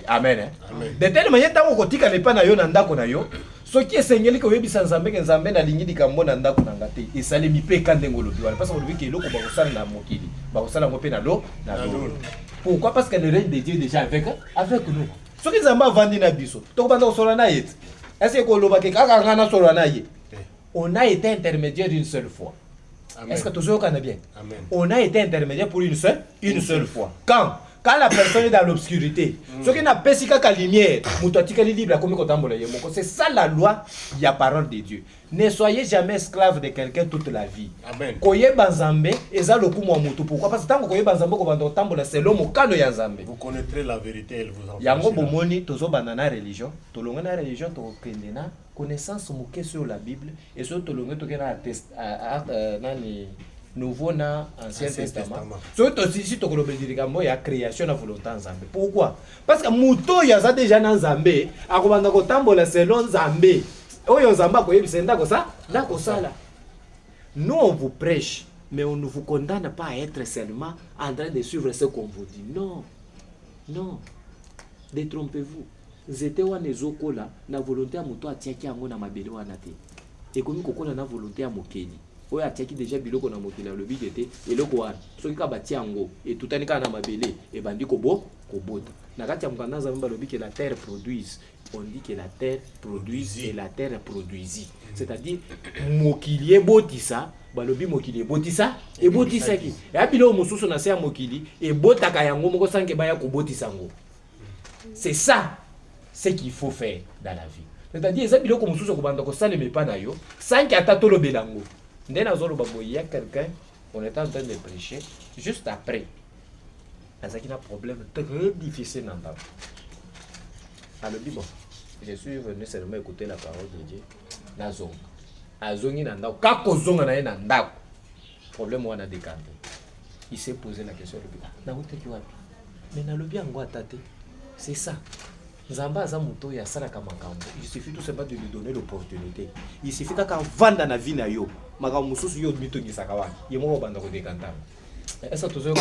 Amen. Amen. De telle manière tango kotika lepa na yo na ndako na yo, soki esengeli ko yebisa Nzambe ke Nzambe na lingi dikambo na ndako na ngate, esale mipe kandengo lobi wana parce que lobi ke eloko bako sala na mokili, bako sala mo pe na lo na lo. Pourquoi? Parce que le règne de Dieu est déjà avec nous. Soki Nzamba vandi na biso, to banda osola na yet. Est-ce que koloba ke kaka ngana sola na ye? On a été intermédiaire une seule fois. Amen. Est-ce que tu sais bien? Amen. On a été intermédiaire pour une seule fois. Quand la personne est dans l'obscurité, ce qui n'a pas si qu'à lumière, c'est ça la loi, il y a parole de Dieu. Ne soyez jamais esclave de quelqu'un toute la vie. Amen. Pourquoi? Parce que tant que c'est l'homme au calme ya Nzambe. Vous connaîtrez la vérité, elle vous en Yango bomoni tozo banana religion, tolongana religion to kendena connaissance moke sur la Bible et sur tolonge to kena nani Nouveau na Ancien Testament. So to si to kolobe dirikambo ya création na volonté Nzambe. Pourquoi? Parce que muto ya za déjà na Nzambe, akobanda ko tambola selon Nzambe. Oyo Nzamba ko yebisa ndako ça, ndako sala. Nous on vous prêche, mais on ne vous condamne pas à être seulement en train de suivre ce qu'on vous dit. Non. Non. Détrompez-vous. Zete wana ezokola na volonté ya moto atiaki yango na mabele wana te. Ekomi kokola na volonté ya mokeli. Oyo atiaki déjà biloko na mokeli alobi te eloko wana. Soki ka batia yango etutani kana na mabele ebandi kobota. Na kati ya mukanda Nzambe balobi que la terre produise. On dit que la terre produise et la terre produisit. C'est-à-dire mokili ebotisa balobi mokili ebotisa ebotisaki. Ya bilo mosusu na se ya mokili ebotaka yango moko sanke baya kobotisa yango. C'est ça ce qu'il faut faire dans la vie. C'est-à-dire ça biloko mosusu ko banda ko sale mepa na yo sanke ata tolo belango. Ndena zolo baboya quelqu'un on est en train de prêcher juste après. Azaki na problème très difficile dans ta. Alors bon, je suis venu seulement écouter la parole de Dieu. Nazong. Azongi na ndako. Kako zonga na ye na ndako. Problème wana décanté. Il s'est posé la question le na wote ki wapi. Mais na lobi yango atate. C'est ça. Nzamba za muto ya sala kama makambo. Il suffit tout simplement de lui donner l'opportunité. Il suffit ka vanda na vie na yo. Makambo mususu yo mitongisa kawa. Yemo banda ko décanter. Est-ce que tu sais?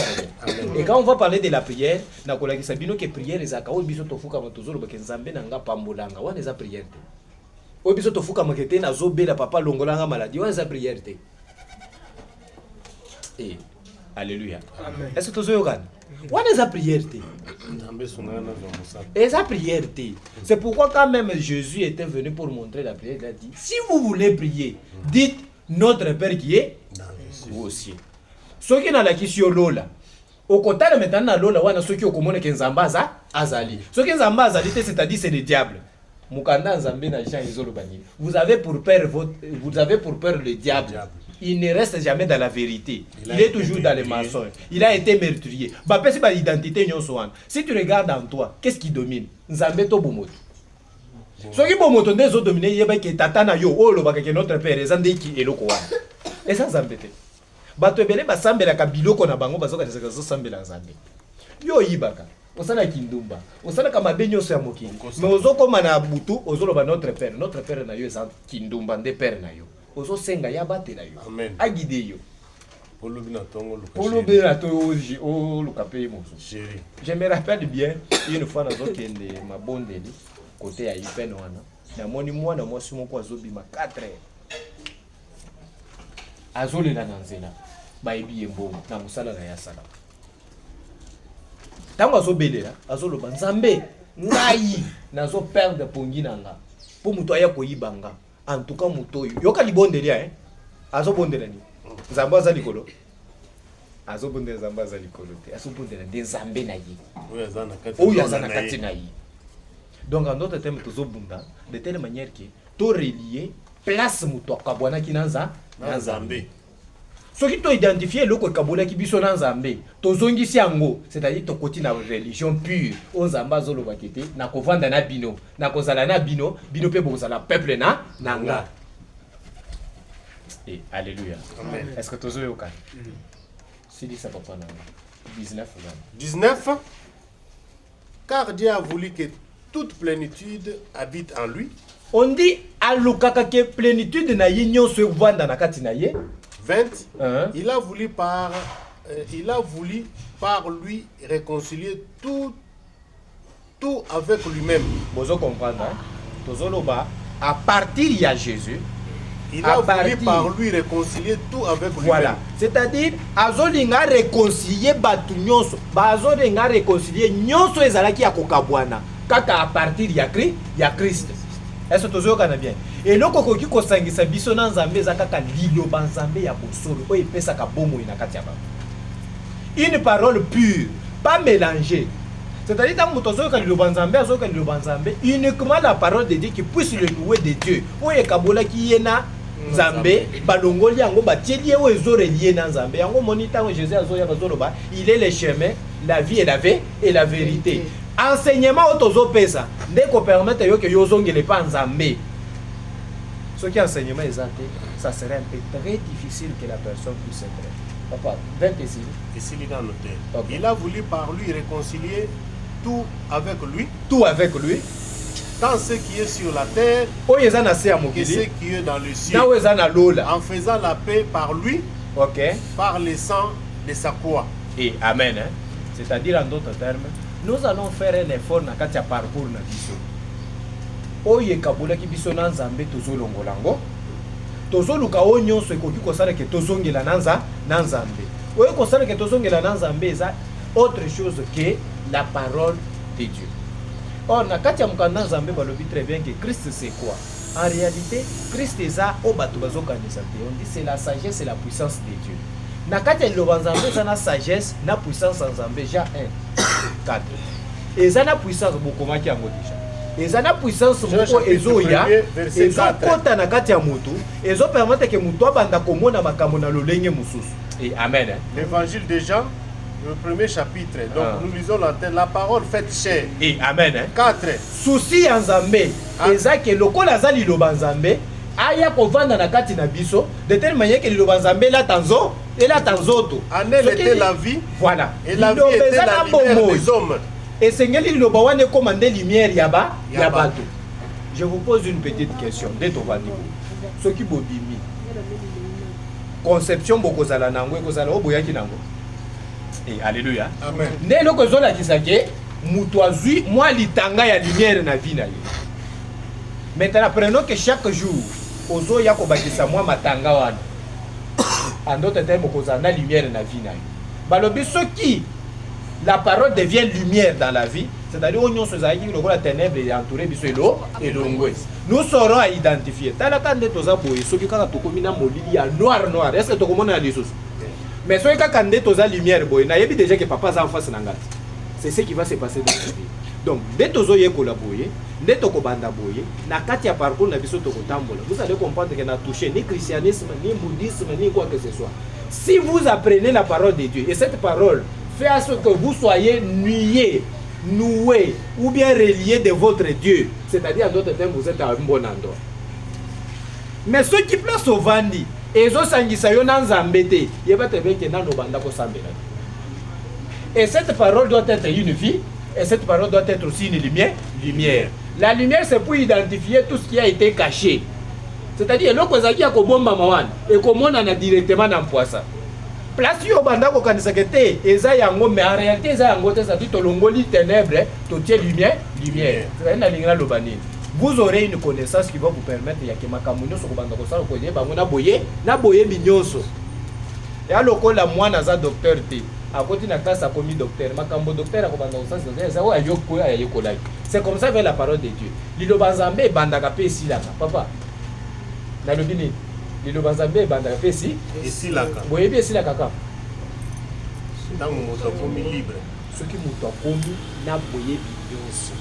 Et quand on va parler de la prière, na kolaki sabino que prière ezaka o biso tofuka matozolo ba Nzambe na nga pambolanga wana eza prière te. O biso tofuka makete na zobela papa longolanga maladie wana eza prière te. Eh, alléluia. Est-ce que tu as regardé? On est à prière. Et sa prière. C'est pourquoi quand même Jésus était venu pour montrer la prière, il a dit, si vous voulez prier, dites notre Père qui est vous aussi. Ce qui est dans la question Lola. Au côté de maintenant Lola, on a ceux qui ont commandé que Nzambaza azali. Ce qui Nzambaza azali, c'est-à-dire c'est le diable. Mukanda Nzambe na Jean Izolobani. Vous avez pour peur le diable. Il ne reste jamais dans la vérité. Il est toujours dans les mensonges. Il a été meurtrier. Bapé c'est l'identité nyosoan. Si tu regardes en toi, qu'est-ce qui domine? Nzambe to bomoto. Ce qui bomoto ndezo dominer yeba ke tata na yo o lo bakake notre père ezande ki eloko wana. Et ça Nzambe te. Bato ebele basambela ka biloko na bango bazoka desaka zo sambela Nzambe. Yo yibaka. Osala kindumba. Osala kama benyo so ya mokili. Mais ozokoma na butu ozoloba notre père. Notre père na yo ezande kindumba nde père na yo. Ozo senga ya batela yo. Amen. Agide yo. Olobina tongo lukape moso. Chéri. Je me rappelle bien une fois nazo kende mabondeli côté ya ipeno wana. Na moni mwana mwasi moko azobima 4 heures. Azolela na nzela. Bayebi yembo na musala na ya sala. Tango azobelela azoloba Nzambe ngai nazo perdre pongi nanga. Po muto aya koyibanga. En tout cas mutoyo yoka libondelia azobondela ni Nzambe aza likolo azobondela Nzambe aza likolo te azobondela de Nzambe na ye oyo aza na kati na ye. Donc en d'autres termes tozobunda de telle manière que to relier place muto akabwana ki na Nzambe. Ce qui to identifier loko kabola ki biso na Nzambe tozongisi yango, c'est-à-dire to koti na religion pure o Nzambe azoloba kete na kovanda na bino na kozala na bino pe bozala peuple na nanga. Et alléluia. Amen. Est-ce que tozoyoka? Si dit ça papa na 19 car Dieu a voulu que toute plénitude habite en lui. On dit alukaka ke plénitude na ye nyonso vanda na kati na ye. 20. Il a voulu par lui réconcilier tout avec lui-même. Vous comprendre, hein? À partir de Jésus, il a voulu par lui réconcilier tout avec lui-même. Voilà. C'est-à-dire, azolinga réconcilier batu nyonso, azolinga réconcilier nyonso ezalaki ya kokabwana kaka à partir de Christ. Est-ce que tozo kana bien? Et loko koki kosangisa biso na Nzambe za kaka liloba Nzambe ya bosolo oyo epesa ka bomo ina kati ya ba. Une parole pure, pas mélangée. C'est-à-dire tant motozo ka liloba Nzambe azo ka liloba Nzambe uniquement la parole de Dieu qui puisse le louer de Dieu. Oyo kabola ki yena Nzambe balongoli yango batieli oyo ezore lié na Nzambe. Yango monita Jésus azo ya bazoloba, il est le chemin, la vie et la vérité. Enseignement autozo pesa ndeko permettre yo que yo zongele pa Nzambe. Ce qui enseignement exacté, ça serait un peu très difficile que la personne puisse être. Papa, 20 ici. Ici il a noté. Okay. Il a voulu par lui réconcilier tout avec lui. Tout avec lui. Tant ce qui est sur la terre que ce qui est dans le ciel. En faisant la paix par lui. Okay. Par le sang de sa croix. Et amen. Hein? C'est-à-dire en d'autres termes, nous allons faire un effort dans le parcours na biso. Oye kabula ki biso na Nzambe tozolongolango. Tozoluka o nyonso ekoki kosala ke tozongela na Nzambe. Oye kosala ke tozongela na Nzambe eza autre chose que la parole de Dieu. Or na kati ya mukanda Nzambe balobi très bien que Christ c'est quoi? En réalité, Christ eza o bato bazokanisa te. On dit c'est la sagesse et la puissance de Dieu. Na kati ya liloba Nzambe eza na sagesse na puissance en Nzambe Jean 1:4. Eza na puissance bokomaki yango déjà. Eza na puissance moko ezoya ezokota na kati ya moto ezo permettre que moto abanda komona makambo na lolenge mususu. Et amen. L'évangile de Jean, le premier chapitre. Donc nous lisons la parole faite chair. Et amen. 4. Souci ya Nzambe eza ke lokola za liloba Nzambe aya kovanda na kati na biso de telle manière que liloba Nzambe la tanzo et la tanzoto. En elle était la vie. Voilà. Et la vie était la lumière des hommes. Et Seigneur liloba wane commandé lumière yaba yabato. Je vous pose une petite question. Dès ton vadi. Ce qui bobimi. Conception bokozala nango ekozala oboyaki nango. Et alléluia. Amen. Nde loko zola kisake mutu azui moi litanga ya lumière na vie na ye. Maintenant prenons que chaque jour ozo ya kobakisa moi matanga wana. en d'autres termes kozana lumière na vie na yo balobi soki la parole devient lumière dans la vie, c'est-à-dire on se zaki le la ténèbre est entouré biso et l'ongwe. Nous saurons à identifier. Tala kande toza boye soki kaka tokomi na molili ya noir. Est-ce que tokomona na lisusu? Mais soki kaka kande toza lumière boye na yebi déjà que papa za en face na ngati. C'est ce qui va se passer dans notre vie. Donc dès tozo yekola boye, dès tokobanda boye, na kati ya parcours na biso tokotambola. Vous allez comprendre que na touché ni christianisme, ni bouddhisme, ni quoi que ce soit. Si vous apprenez la parole de Dieu et cette parole fait à ce que vous soyez noués ou bien reliés de votre Dieu, c'est-à-dire en d'autres termes vous êtes à un bon endroit. Mais ceux qui placent au vandi et ceux qui sont embêtés, il va te dire que dans nos bandes et cette parole doit être une vie et cette parole doit être aussi une lumière. La lumière c'est pour identifier tout ce qui a été caché. C'est-à-dire l'eau qui a kobomba mawan et comment on a directement dans poisson. Place yo banda ko kanisa kete eza yango mais en réalité eza yango te ça dit tolongoli ténèbres to tie lumière. C'est na lingala lobani. Vous aurez une connaissance qui va vous permettre ya ke makamuno so ko banda ko sala ko ye bango na boye binyoso. Ya lokola mwana za docteur te. A côté na classe a commis docteur makambo docteur ko banda ko sala eza wa yo ko ya yekola. C'est comme ça avec la parole de Dieu. Lilo banzambe banda ka pe silaka papa. Na lobini Lilo Banzambe banda pesi ici là ka. Boyebi ici là kaka. Dans mon komi libre. Ce qui muto komi na boyebi yonso.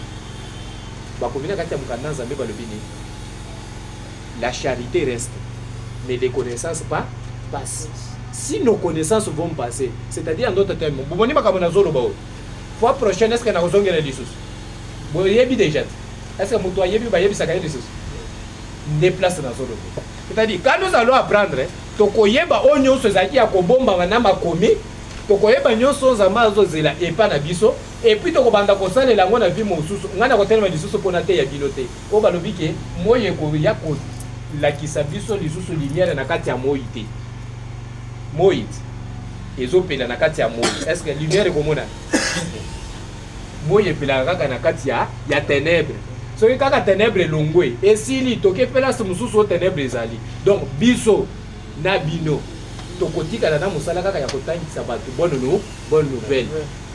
Ba komina kati ya mukanda Nzambe balobini. La charité reste mais les connaissances passent. Si nos connaissances vont passer, c'est-à-dire en d'autres termes, boni makamona zolo bao. Fois prochaine est-ce que na kozongela lisusu? Boyebi déjà. Est-ce que muto ayebi ba yebi sakaya lisusu? Déplace dans zolo. C'est-à-dire, quand nous allons apprendre, tokoyeba onyo sozaki ya kobomba na makomi, tokoyeba nyonso nzamba azozela epa na biso, et puis tokobanda kosalela ngo na vie mosusu, ngana kotelema lisusu pona te ya bilote. O balobi ke moye ko ya ko lakisa biso lisusu lumière na kati ya moyi te. Moyi ezopela na kati ya moyi. Est-ce que lumière komona? Moyi epela kaka na kati ya ténèbres. Soki kaka ténèbres longwe esili toke pela mususu o ténèbres ezali. Donc biso na bino tokotika na musala kaka ya kotangisa bato bonne nouvelle.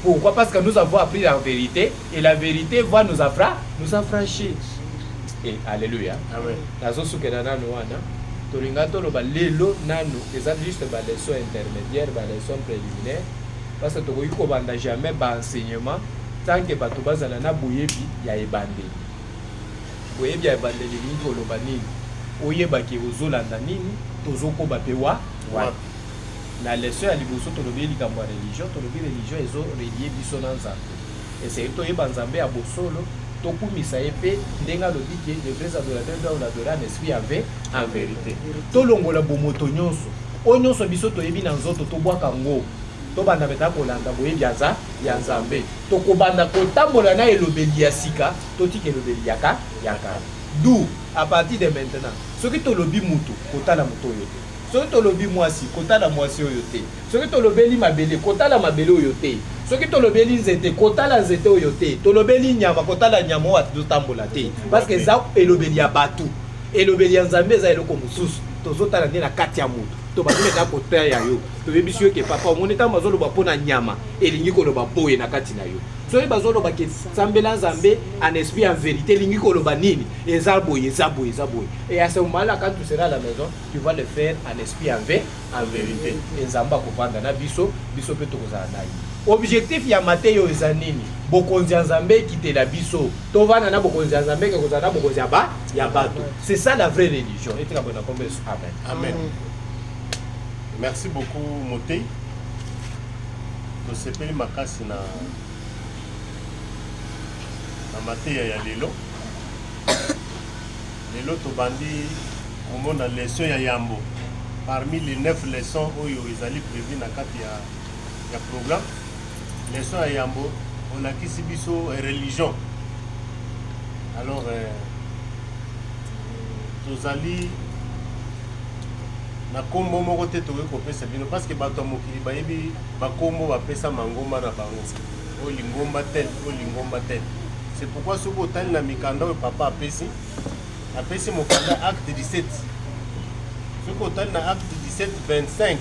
Pourquoi? Parce que nous avons appris la vérité et la vérité va nous affranchir. Et alléluia. Amen. Nazo sukena nanu wana tolinga toloba lelo nanu eza juste ba leçon intermédiaire, ba leçon préliminaire parce que tokoki ko banda jamais ba enseignement tant que bato bazala na boyebi ya ebandeli. Boyebi ya ebandeli ni koloba nini? Oyebaki ozolanda nini? Tozokoba pe wa na leçon ya liboso tolobi likambo ya religion, tolobi religion ezo relier biso na Nzambe. Et c'est toyeba Nzambe ya bosolo tokumisa epe ndenga lobi ke les vrais adorateurs doivent l'adorer en esprit en vérité. Tolongola bomoto nyonso. O nyonso biso toyebi na nzoto tobwaka ngo. Tobanda beta kolanda boyebi ya Nzambe. Tokobanda kotambola na elobeli ya sika, totiki elobeli yaka. D'où à partir de maintenant, ce qui tolobi mutu, kotala muto yote. Ce qui tolobi mwasi, kotala mwasi yote. Ce qui tolobeli mabele, kotala mabele yote. Ce qui tolobeli nzete, kotala nzete yote. Tolobeli nyama, kotala nyama wa tambola te. Parce que ça elobeli ya batu. Elobeli ya Nzambe za eloko mususu. Tozotala na kati ya mutu. Tobazime na kota ya yo. Toyebi sio ke papa moneta mazolo ba pona nyama elingi koloba boye na kati na yo. Soki bazolo ba ke sambela Nzambe en esprit en vérité elingi koloba nini? Eza boye. Et à ce moment-là quand tu seras à la maison, tu vas le faire en esprit en vérité. Nzamba ko vanda na biso pe tokozala na yo. Objectif ya Mateyo eza nini? Bokonzi ya Nzambe kitela biso. Tovana na bokonzi ya Nzambe ke kozala na bokonzi ya bato. C'est ça la vraie religion. Et tu vas bona kombe. Amen. Merci beaucoup Moté. Tosepeli makasi na mateya ya lelo. Lelo tobandi komona leçon ya yambo. Parmi les 9 leçons oyo ezali prévu na kati ya programme. Leçon ya yambo on a kisi biso religion. Alors tozali na kombo moko te tokoki kopesa bino parce que bato ya mokili bayebi bakombo bapesa mangomba na bango o lingomba tel. C'est pourquoi soki otali na mikanda oyo papa apesi mokanda acte 17. Soki otali na acte 17 25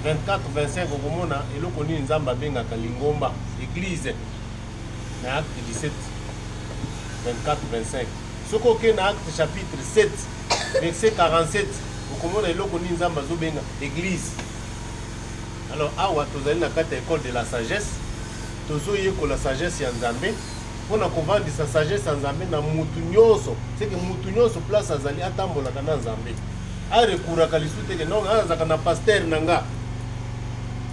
24 25 okomona eloko nini nzambe abengaka lingomba église na acte 17 24 25 soki okei na acte chapitre 7 verset 47 okomona eloko nini nzambe azobenga église. Alors awa tozali na kati ya école de la sagesse tozoyekola sagesse ya nzambe mpona kovandisa sagesse ya nzambe na mutu nyonso seke mutu nyonso place azali atambolaka na nzambe arekuraka lisu teke non azalaka na paster na nga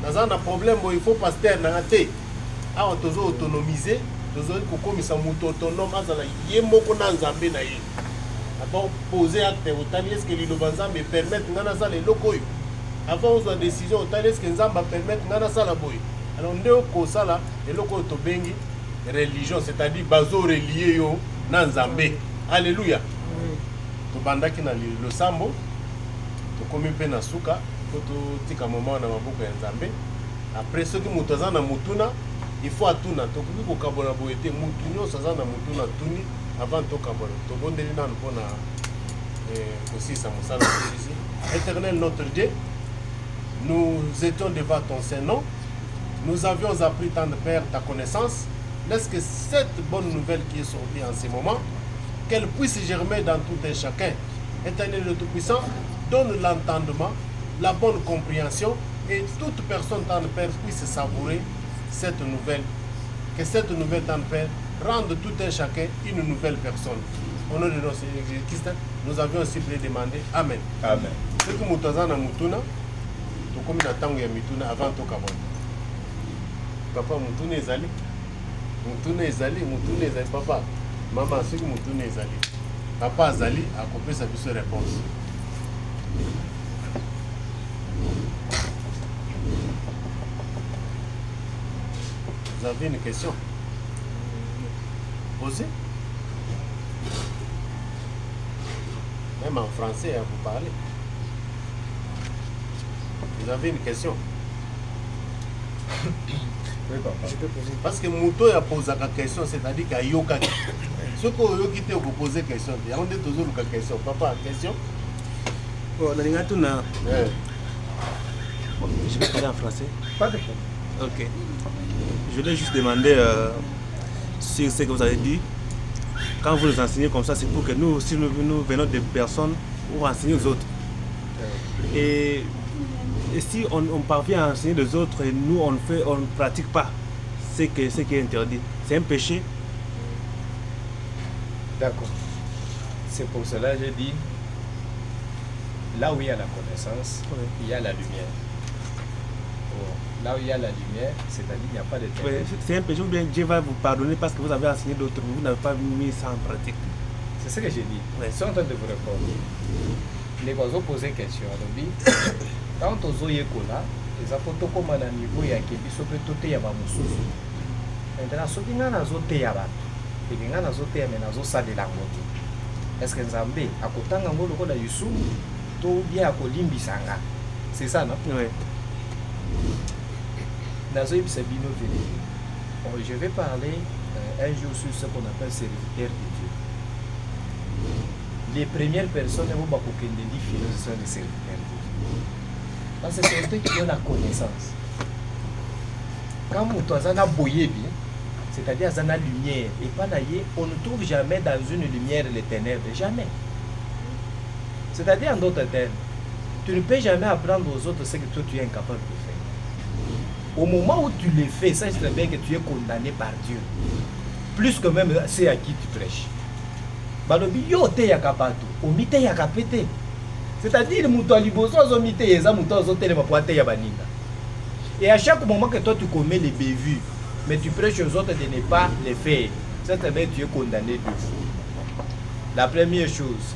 naza na problème boye il faut paster na nga te. Awa tozo autonomiser tozali kokomisa mutu autonome azala ye moko na nzambe na ye avant poser acte otali eske liloba nzambe permettre nga nasala eloko oyo avant ozwa décision otali eske nzambe apermettre nga nasala boye. Alors nde okosala eloko oyo tobengi religion, c'est-à-dire bazo relie yo na nzambe. Alléluia. Tobandaki na losambo tokomi mpe na suka po totika moment na maboko ya nzambe. Après soki moto aza na mutuna il faut atuna tokoki kokabola boye te mutu nyonso aza na mutuna tuni avant tokabola tobondeli nanu mpona kosisa mosala ici. Éternel notre Dieu, nous étions devant ton Saint-Nom, nous avions appris tant de Père ta connaissance. Laisse que cette bonne nouvelle qui est sortie en ce moment, qu'elle puisse germer dans tout un chacun. Éternel le Tout-Puissant, donne l'entendement, la bonne compréhension et toute personne dans le Père puisse savourer cette nouvelle. Que cette nouvelle dans le Père rende tout un chacun une nouvelle personne. Au nom de notre Seigneur Jésus-Christ, nous avions aussi demandé Amen. Amen. Ce que nous avons mutuna, tout comme nous avons mituna avant tout kabon. Papa mutuna ezali. Mutuna ezali papa. Maman ce que mutuna ezali. Papa azali a coupé sa réponse. Vous avez une question? Posez. Même en français, vous parlez. Vous avez une question? Oui, papa. Je peux poser. Parce que Mouto a posé la question, c'est-à-dire qu'il y a yoka. Ce que vous quittez pour poser question, il y a toujours une question. Papa, question? Bon, dans les gars, Ouais. je vais parler en français. Pas de problème. Ok. Je voulais juste demander sur ce que vous avez dit. Quand vous nous enseignez comme ça, c'est pour que nous aussi, nous venons des personnes pour enseigner aux autres. Et si on parvient à enseigner les autres et nous, on ne pratique pas ce qui est interdit, c'est un péché. D'accord. C'est pour cela que j'ai dit, là où il y a la connaissance, Oui. il y a la lumière. Là où il y a la lumière, c'est-à-dire qu'il n'y a pas de ténèbres. Ouais, c'est un péché ou bien Dieu va vous pardonner parce que vous avez enseigné d'autres, vous n'avez pas mis ça en pratique. C'est ce que j'ai dit. Ouais. Je suis en train de vous répondre. Les oiseaux posaient une question. Quand on a écola, les apôtres comme à niveau ya kebiso pe tote ya ba mususu. Maintenant ce qui ngana zote ya ba. Et qui ngana zote ya menazo salela ngoto. Est-ce que Nzambe akotanga ngolo ko la Yusu to bien akolimbisanga. C'est ça non? Oui. Je vais parler un jour sur ce qu'on appelle serviteur de Dieu. Les premières personnes sont des serviteurs de Dieu. Parce que c'est eux qui ont la connaissance. Quand on a boyé, c'est-à-dire dans la lumière, et pas naïe, on ne trouve jamais dans une lumière les ténèbres. Jamais. C'est-à-dire en d'autres termes, tu ne peux jamais apprendre aux autres ce que toi tu es incapable de faire. Au moment où tu le fais, sache très bien que tu es condamné par Dieu. Plus que même c'est à qui tu prêches. Balobi yo te yakapatu, omite yakapete. C'est-à-dire muto aliboso azomite yeza muto azotele mapoate ya baninga. Et à chaque moment que toi tu commets les bévues, mais tu prêches aux autres de ne pas les faire, c'est très bien tu es condamné de fou. La première chose,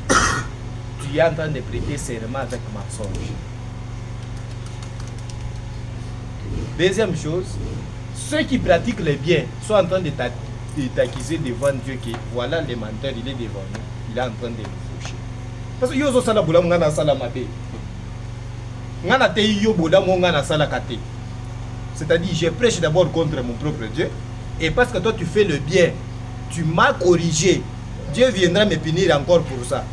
tu es en train de prêter serment avec mensonge. Deuxième chose, ceux qui pratiquent le bien sont en train de t'accuser devant Dieu que voilà le menteur, il est devant nous, il est en train de nous faucher. Parce que yo sala bula ngana sala mabe. Ngana te yo bola ngana sala kate. C'est-à-dire je prêche d'abord contre mon propre Dieu et parce que toi tu fais le bien, tu m'as corrigé. Dieu viendra me punir encore pour ça.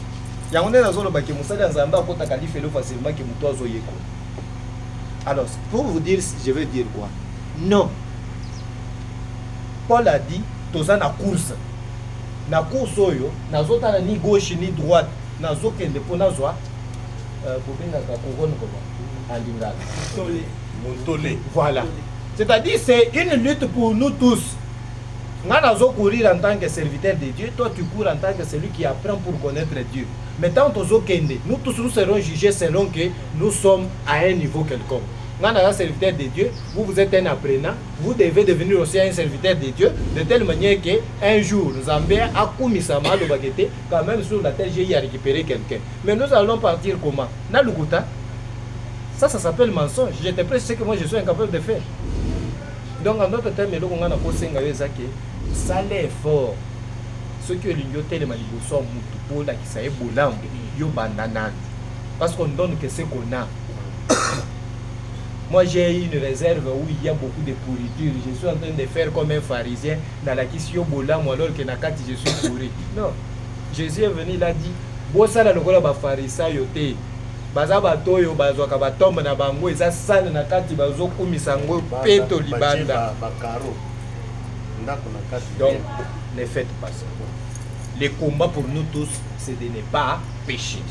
Ya on est dans zolo ba ke musala nzamba ko takali felo facilement que muto azo yeko. Alors, pour vous dire, je veux dire quoi? Non. Paul a dit, toza na course. Na course oyo, nazotala ni gauche ni droite, nazokende po nazwa bobengaka couronne comment? En lingala. Montolé. Voilà. C'est-à-dire, c'est une lutte pour nous tous. Moi, je courir en tant que serviteur de Dieu, toi tu cours en tant que celui qui apprend pour connaître Dieu. Mais tant que nous tous nous serons jugés selon que nous sommes à un niveau quelconque. Moi, un serviteur de Dieu, vous êtes un apprenant, vous devez devenir aussi un serviteur de Dieu, de telle manière qu'un jour, Zambé a commis sa mal au baguette, quand même sur la terre, j'ai récupéré quelqu'un. Mais nous allons partir comment? Nalukuta. Ça s'appelle mensonge. Je te prêche ce que moi je suis incapable de faire. Donc, en d'autres termes, on a ça l'effort. Ceux qui ont l'ignoté les malibos pour la qui s'est boulant, yo bandanan. Parce qu'on donne que ce qu'on a. Moi, j'ai une réserve où il y a beaucoup de pourriture. Je suis en train de faire comme un pharisien dans la question boulant, alors que nakati je suis pourri. Non. Jésus est venu, il a dit, bossa la lokola ba pharisa yote. Baza batoyo bazwaka batombe na bango eza sale na kati bazokumisa ngo peto libanda. Donc ne faites pas ça. Le combat pour nous tous, c'est de ne pas pécher.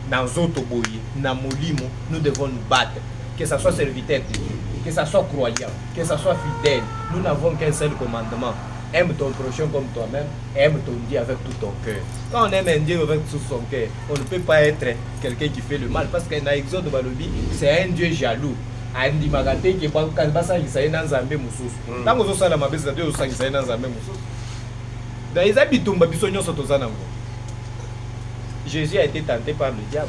Dans Zotoboyi, dans Molimo, nous devons nous battre. Que ça soit serviteur de Dieu, que ça soit croyant, que ça soit fidèle. Nous n'avons qu'un seul commandement. Aime ton prochain comme toi-même, aime ton Dieu avec tout ton cœur. Quand on aime un Dieu avec tout son cœur, on ne peut pas être quelqu'un qui fait le mal. Parce que dans Exode Balobi, c'est un Dieu jaloux. Andi magate qui basa isaye na nzambe mususu. Tango zo sala mabesa Dieu zo isaye na nzambe mususu. Dans les habitumba biso nyonso tozana ngo. Jésus a été tenté par le diable.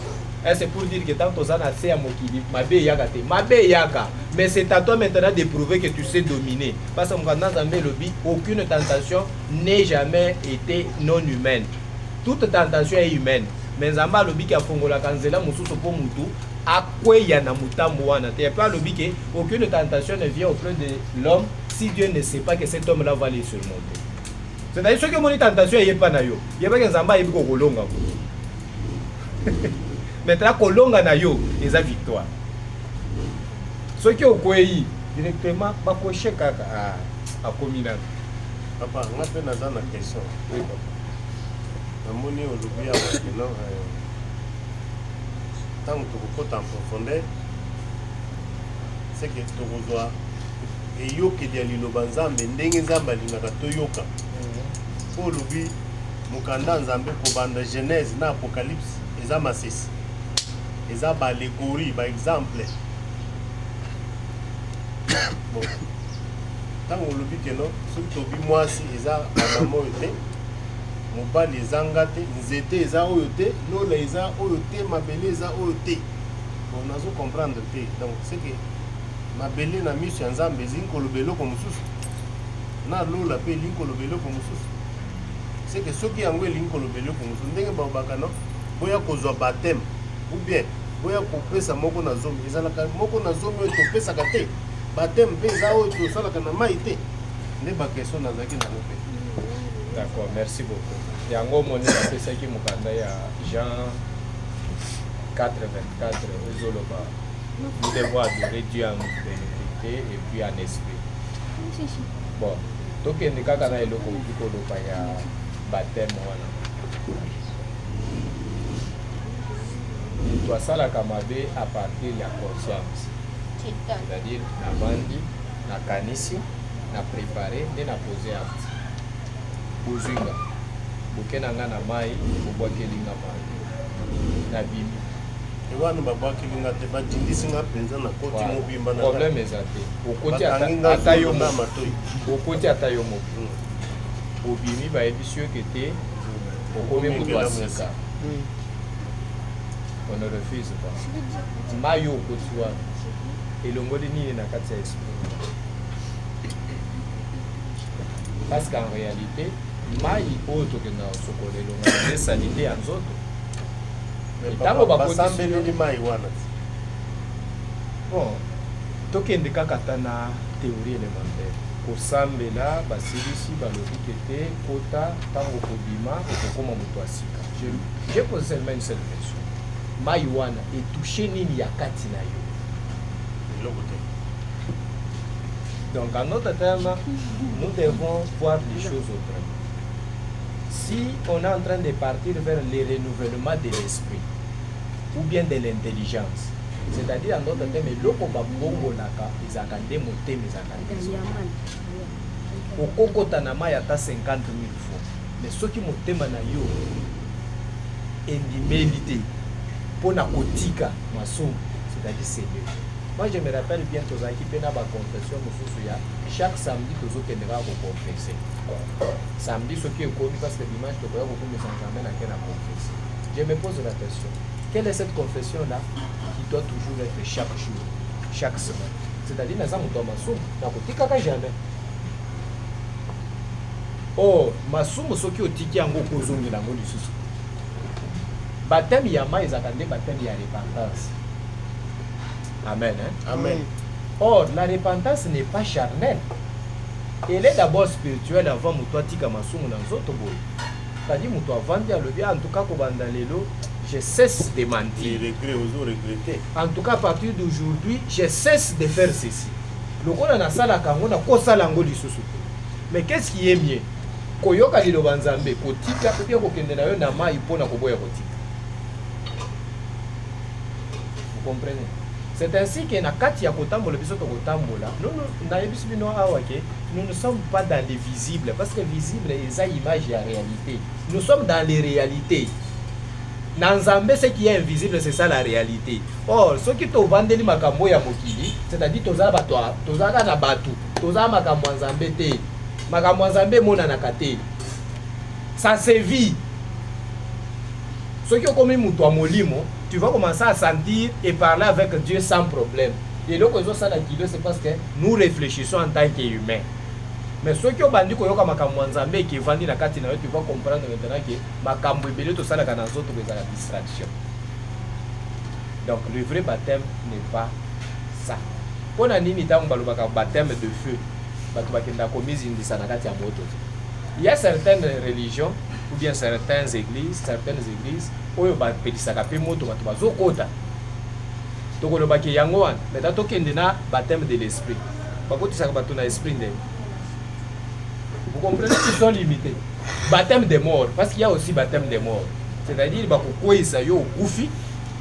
Et c'est pour dire que tant tozana c'est à mokili, mabe yaka te, mabe yaka. Mais c'est à toi maintenant de prouver que tu sais dominer. Parce que dans nzambe lobi, aucune tentation n'est jamais été non humaine. Toute tentation est humaine. Mais nzamba lobi ki afongola kanzela mususu po mutu. Akweya na mutambo wana. Il n'y a pas le bique. Aucune tentation ne vient auprès de l'homme si Dieu ne sait pas que cet homme-là va les surmonter. C'est-à-dire que mon tentation n'est pas na yo. Il n'y a pas qu'un zamba est kolonga. Maintenant kolonga na yo, ils ont victoire. Ceux qui ont kweyi directement ba koche kaka a communal. Papa, on a fait dans la question. Oui papa. Namoni olobi ya non tant que tu en profondeur, c'est que tu dois et yoke dia liloba nzambe ndenge nzambe alingaka toyoka. Pour lobi mukanda nzambe ko banda Genèse na Apocalypse eza masisi. Eza ba allégorie ba exemple. Bon. Tant que lobi que non, ce que tobi mwasi eza mama yote. Mobali ezanga te, nzete eza oyo te, lola eza oyo te, mabele eza oyo te. On a comprendre te. Donc c'est que mabele na miso ya nzambe ezali kolobelo ko mususu. Na lola pe linko lobelo ko mususu. C'est que soki yango elingi kolobelo ko mususu ndenge babaka no boya kozwa baptême ou bien boya kopesa moko na zomi ezalaka moko na zomi oyo topesaka te. Baptême pe eza oyo tosalaka na mai te. Nde ba question nazaki na pe. D'accord, merci beaucoup. Yango moni appelé ça qui mukanda ya Jean 4:24 ezoloba. Nous devons adorer Dieu en vérité et puis en esprit. Bon, donc il n'y a qu'à aller au baptême wana. Toi ça la kamabe à partir de la conscience. C'est-à-dire na bandi, na kanisi, na préparer, et na poser acte. Bozinga bokena nga na mai bobwakelinga mai na bibi ewana babwakelinga te badindisinga mpenza na koti mobimba na problème eza te okoti ata yo matoi okoti ata yo mobi obimi bayebisi yo kete okomi moto asika on ne refuse pas mai yo okoti wana elongoli nini na kati ya esprit parce qu'en réalité mai oyo tokenda sokolelo na esalite ya nzoto ntango basambeleli mai wana bon tokende kaka ta na théorie élémentaire kosambela basilisi balobi kete kota ntango kobima okokoma moto asika je pose seulement une seule question mai wana etouche nini ya kati na yo Donc, en d'autres termes, nous devons voir les choses autrement. Si on est en train de partir vers le renouvellement de l'esprit ou bien de l'intelligence, c'est-à-dire en d'autres termes, loko babongo naka ezaka nde motema ezaka nde okokota na mai ata 50 000 fois, mais soki motema na yo endimeli te mpona kotika masumu, c'est-à-dire c'est mieux. Moi je me rappelle bien tozalaki mpe na baconfession mosusu ya chaque samedi tozokendeka koconfesse. Samedi soki ekomi parce que dimanche tokoya kokomisa nzambe na ke na confesse. Je me pose la question, quelle est cette confession là qui doit toujours être chaque jour, chaque semaine? C'est-à-dire naza moto ya masumu nakotikaka jamais. Or masumu soki otiki yango okozongela yango lisusu. Baptême ya mai ezaka nde baptême ya repentance. Amen. Hein? Amen. Or, la repentance n'est pas charnelle. Elle est d'abord spirituelle avant que tu aies masumu dans autres boy. C'est-à-dire que tu as vendu à l'objet, en tout cas, je cesse de mentir. Regretter. En tout cas, à partir d'aujourd'hui, je cesse de faire ceci. Le coup on a ça la kango na kosa lango lisusu. Mais qu'est-ce qui est mieux? Koyoka lilo banzambe kotika ou bien kokende na yo na mai pona koboya kotika. Vous comprenez? C'est ainsi que na kati ya kotambola biso to kotambola. Nous ne sommes pas dans les visibles parce que visible est une image et la réalité. Nous sommes dans les réalités. Dans Nzambe, ce qui est invisible, c'est ça la réalité. Or, ce qui te vendeli makambo ya mokili, c'est-à-dire toza batwa, toza na batu, toza makambo Nzambe te. Makambo Nzambe mona na kate. Ça se vit. Ce qui est comme mutu a molimo, tu vas commencer à sentir et parler avec Dieu sans problème. Et là, c'est parce que nous réfléchissons en tant qu'humains. Mais ceux qui ont bandu koyoka makambo Nzambe qui vandi na kati na yo, tu vas comprendre maintenant que makambo ebele to sala kana zoto za la distraction. Donc le vrai baptême n'est pas ça. Pour na nini tango balobaka baptême de feu, batu bakenda komizi ndisa na kati ya moto. Il y a certaines religions ou bien certaines églises oyo bapelisaka pe moto batu bazokota. Tokolobaki yango wana, mais tokende na baptême de l'esprit. Bakotisaka batu na esprit ndenge. Vous comprenez qu'ils sont limités. Baptême des morts, parce qu'il y a aussi baptême des morts. C'est-à-dire qu'il y a yo koufi,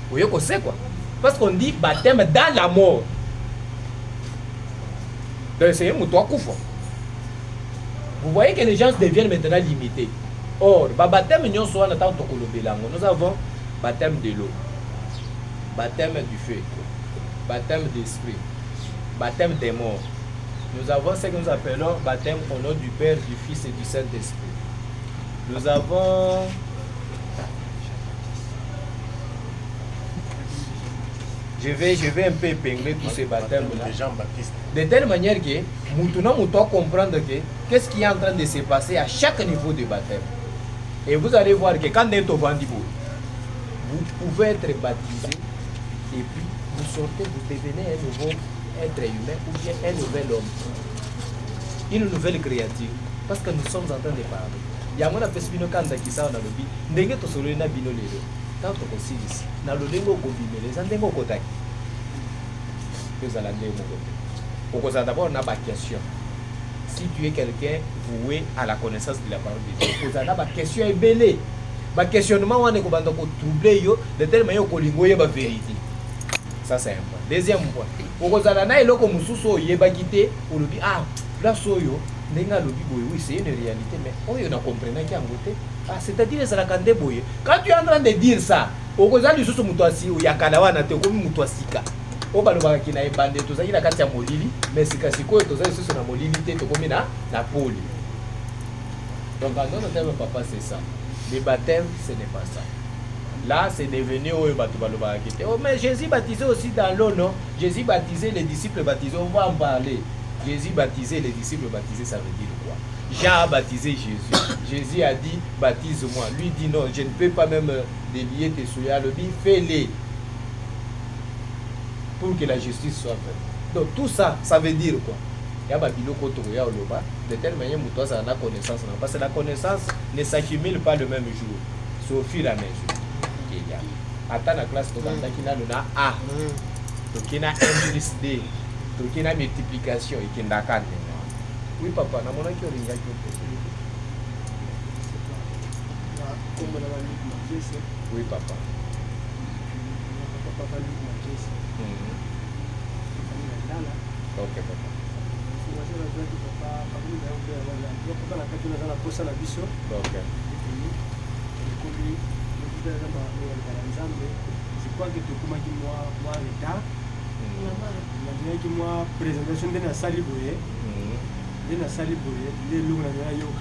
ou yo kose quoi. Parce qu'on dit baptême dans la mort. Donc c'est un mouton koufo. Vous voyez que les gens deviennent maintenant limités. Or, baptême nous avons baptême de l'eau, baptême du feu, baptême d'esprit, baptême des morts. Nous avons ce que nous appelons baptême au nom du Père, du Fils et du Saint-Esprit. Nous avons je vais un peu épingler tous ces baptêmes-là. De telle manière que nous devons comprendre que qu'est-ce qui est en train de se passer à chaque niveau de baptême. Et vous allez voir que quand vous êtes au Vendibo, vous pouvez être baptisé et puis vous sortez, vous devenez un nouveau être humain ou bien un nouvel homme, une nouvelle créature, parce que nous sommes en train de parler. Il y a un peu kanda qui ça on a le but ndenge to solo na bino lelo tant to kosilis na lolengo ko bimele zandengo ko taki que ça la ndemo ko ko ça d'abord na ba question. Si tu es quelqu'un voué à la connaissance de la parole de Dieu, ko ça na ba question ebele ba questionnement wana ko banda ko troubler yo de telle manière ko lingo ye ba vérité. Ça c'est un point. Deuxième point, okozala na eloko mususu oyebaki te olobi ah place oyo ndenga lobi boye, oui c'est une réalité mais oyo na comprendre ki yango te. Ah c'est-à-dire ezalaka nde boye. Quand tu es en train de dire ça, okozala lisusu mutu asi oyakala wana te komi mutu asika. O balobaka ki na ebande tozali na kati ya molili mais sika sikoyo tozali lisusu na molili te tokomi na poli. Donc en d'autres termes papa c'est ça. Le baptême ce n'est pas ça. Là, c'est devenu oh, mais Jésus baptisait aussi dans l'eau, non? Jésus baptisait, les disciples baptisés, on va en parler. Jésus baptisait, les disciples baptisés, ça veut dire quoi? Jean a baptisé Jésus. Jésus a dit, baptise-moi. Lui dit non, je ne peux pas même délier tes souliers. Le dit, fais-les pour que la justice soit faite. Donc tout ça, ça veut dire quoi? Il y a de telle manière que ça a la connaissance. Parce que la connaissance ne s'accumule pas le même jour. C'est au fur et à mesure. Attends la classe de A. toki na 1 plus 2 toki na multiplication ekendaka ndenge wana. Oui papa namonaki olingaki oui papa. Ok papa. Ok.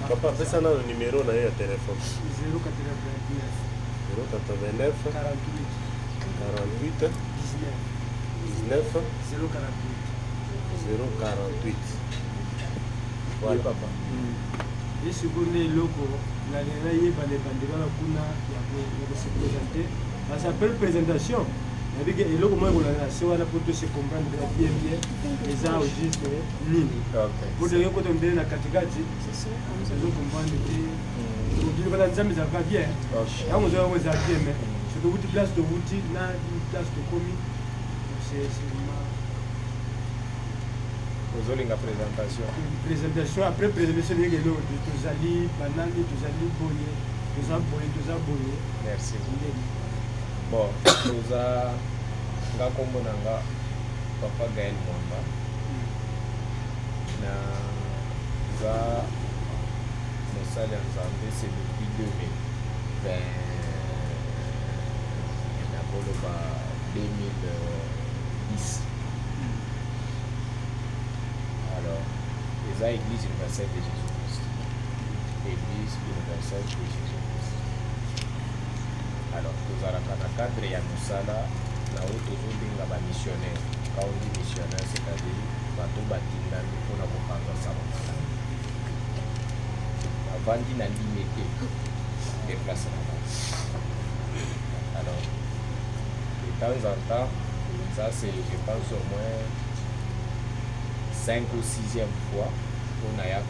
Papa, fais ça dans le numéro de téléphone. 089 48 19 048. Voilà papa. Et ce qu'on est loco, la réveillée va les bandits à Kuna, il va se présenter. À sa première présentation, il y a des locaux moins pour la pour se comprendre bien les arts au juste ligne. Pour dire que on est dans la catégorie, c'est comprendre que vous devez pas nous ça va bien. Là on doit vous appuyer mais c'est de votre place de outil, là une place de commis. C'est ozolinga présentation. Présentation après présentation il y a tous ali banane tous ali boye tous aboye. Merci. Bon, toza nga kombo nanga papa Gaël Mwamba. Na za mosali ya Nzambe c'est depuis 2020 nakoloba 2010. Alors, eza église universelle de Jésus-Christ. Église universelle de Jésus-Christ. Alors, tozalaka na cadre ya mosala na oyo tozobenga bamissionnaire. Quand on dit missionnaire, c'est-à-dire bato batindami mpona kopanza sango malamu. Bavandi na limete déplace na bango. Alors, de temps en temps, ça c'est, je pense au moins 5 ou 6e fois on a la.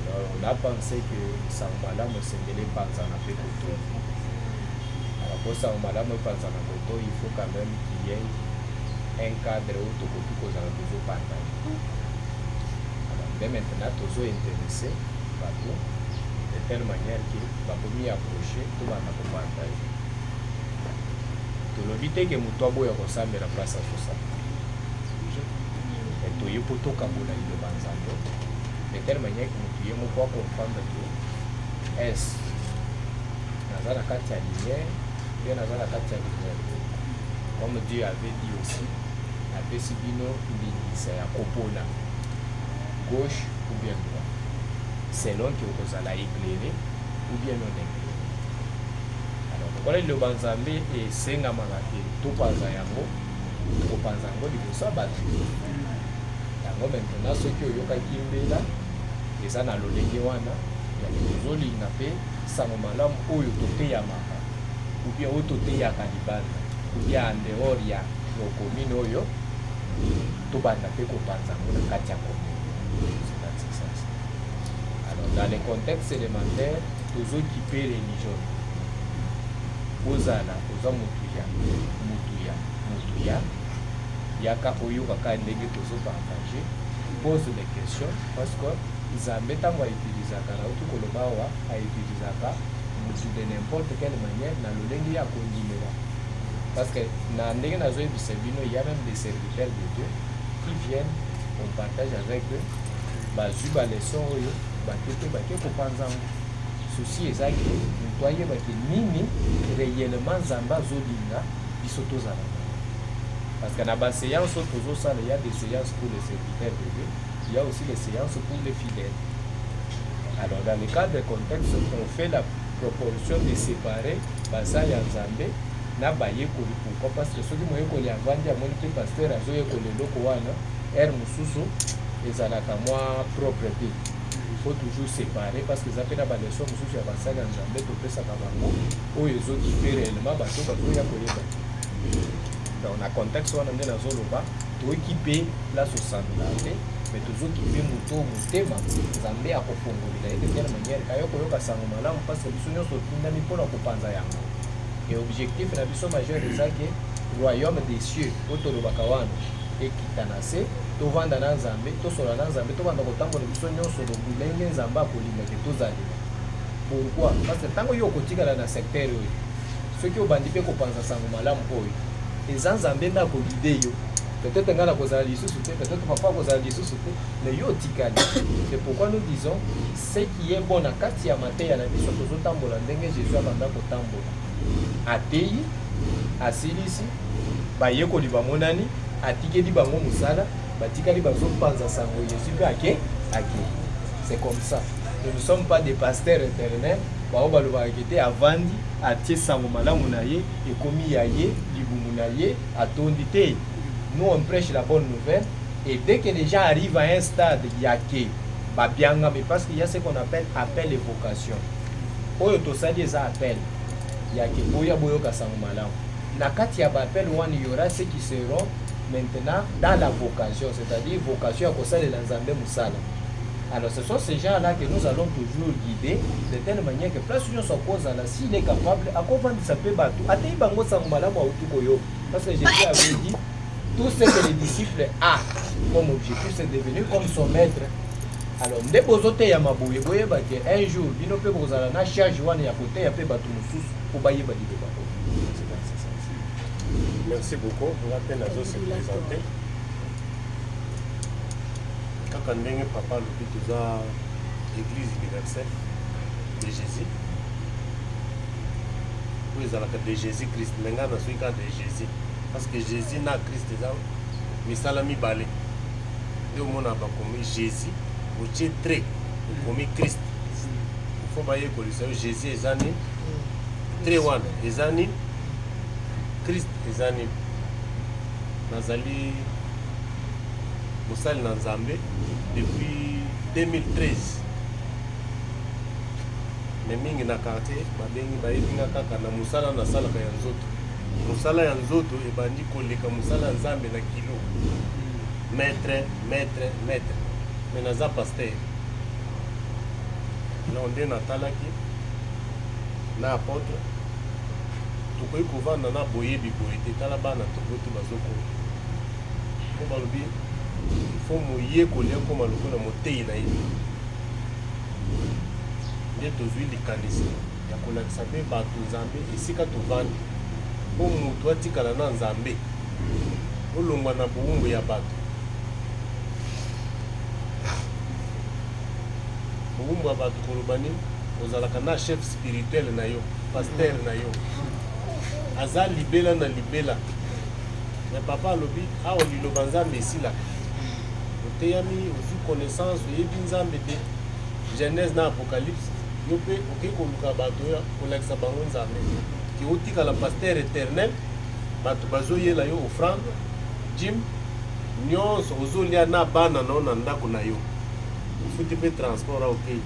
Alors on a pensé que Sangmala me semblait pas en Pécoto. Alors pour Sangmala me pas en Pécoto, il faut quand même qu'il y ait un cadre où tout le monde a toujours partagé. Alors dès maintenant, tous sont intéressés par nous de telle manière que va mieux approcher tout le monde a partagé. Tout le vite que Moutobo est ressemblé à la place à tout ça. Et pour tout Kaboula, il est banzando. De telle manière que nous pouvons pas comprendre que est dans la carte à lumière, bien dans la carte à lumière. Comme Dieu avait dit aussi, à Pessibino, c'est à Copola, gauche ou bien droite. Selon que vous allez éclairer ou bien non éclairer. Alors, voilà le banzambe et Sengamagake, tout pas à Yango, tout pas à Yango, il faut ça battre. Maintenant ceux qui ont kimbela eza na lolenge wana ya kozolinga mpe sango malamu oyo toteyamaka ou bien oyo toteyaka libanda ou bien en dehors ya commune oyo tobanda mpe kopanza yango na kati ya commune. Alors dans le contexte élémentaire tozokipe religion ozala oza mutuya yaka oyo kaka ndenge tozopartage pose des questions parce que Nzambe ntango autilisaka na utu koloba awa autilisaka mutu de n'importe quelle manière na lolenge ya kondimela parce que na ndenge nazoyebisa bino il y a même des serviteurs de Dieu qui viennent on partage avec eux bazwi baleson oyo bakete bake kopanza ngo souci ezaki moto ayebaki nini réellement Nzambe azolinga biso tozala. Parce que dans la séance, il y a des séances pour les serviteurs de Dieu, il y a aussi des séances pour les fidèles. Alors, dans le cadre de contexte, on fait la proposition de séparer Basa et Nzambe, na baye koli pourquoi parce que ceux qui m'ont école à vendre à mon pasteur à jouer école lokoana, mususu ezalaka moi propre peu. Il faut toujours séparer parce que ça fait la leçon mususu ya Basa et Nzambe to pesa ka bango o ezo qui fait réellement bato ya koyeba. Dans le contexte où on est dans Zoloba, tout équipé place au sanglante, mais toujours équipé moto, motema, Nzambe a profondé de telle manière, kayo koyoka sango malamu parce que nous sommes tous dans pour la kopanza yango. et objectif na biso majeur eza ke royaume des cieux oyo tolobaka wana ekita na se tovanda na nzambe tosola na nzambe tobanda kotambola biso nyonso lolenge nzambe akolinga ke tozalema. Pourquoi? Parce que ntango yo okotikala na secteur oyo soki obandi mpe kopanza sango malamu oyo eza nzambe nde akolide yo. Peut-être nga na kozala lisusu te, peut-être papa kozala lisusu te, mais yo otikali. C'est pourquoi nous disons ce qui est bon na kati ya mateya na biso tozotambola ndenge Jésus abanda kotambola. Ateyi asilisi bayekoli bamonani atikeli bango mosala batikali bazopanza sango Jésus mpe ake. C'est comme ça. Nous ne sommes pas des pasteurs éternels. Bao balobaka te avandi atie sango malamu na ye ekomi ya ye libumu na ye atondi te. Nous on prêche la bonne nouvelle et dès que les gens arrivent à un stade il y a que babianga, mais parce qu'il y a ce qu'on appelle appel et vocation. Oyo tosali eza appel il y a que boya boyoka sango malamu. Na kati ya appel wana il y aura ceux qui seront maintenant dans la vocation, c'est-à-dire vocation à kosalela nzambe musala. Alors ce sont ces gens-là que nous allons toujours guider de telle manière que place où on s'oppose à la, s'il est capable, à quoi ça peut battre. Attends, bango sango malamu autu koyo. Parce que Jésus avait dit tout ce que les disciples ont comme objectif, c'est devenu comme son maître. Alors, dès que vous avez un jour, bino pe bozala na charge wana ya côté ya pe batu mususu pour bailler badi de bateau. Merci beaucoup. On va peine à se présenter. Quand on est papa, le tout ça, l'église universelle de Jésus. Oui, c'est de Jésus-Christ. Maintenant, on suit de Jésus. Parce que Jésus n'a Christ déjà, mais ça l'a mis balé. Et au monde a commis Jésus, au très commis Christ. Il faut pas y aller Jésus est ané, très one est ané, Christ est ané. Nazali Moussal Nanzambe depuis 2013. Mais mingi na quartier, babengi bayelinga kaka na Moussala na sala ka yanzoto. Musala ya nzoto ebandi koleka musala nzambe na kilo maître mais naza pasteur na onde natalaki na apôtre tokoki kovanda na boyebi boye te tala bana tokoti bazokoma po balobi ifo moyekoli ekoma lokola motei na ye nde tozwi likanisi ya kolakisa mpe bato nzambe esika tovandi po mutu atikala na nzambe olongwa na bowumbu ya bato bowumbu ya bato koloba nini ozalaka na chef spirituel na yo pasteur na yo aza libela na libela me papa alobi awa liloba nzambe esilaka oteyami ozwi connaissance oyebi nzambe te genèse na apocalypse yo mpe okoki koluka bato oyo kolakisa bango nzambe ki otikala pasteur éternel bato bazoyela yo offrande jim nyonso ozolia na bana nao na ndako na yo ofuti mpe transport a okei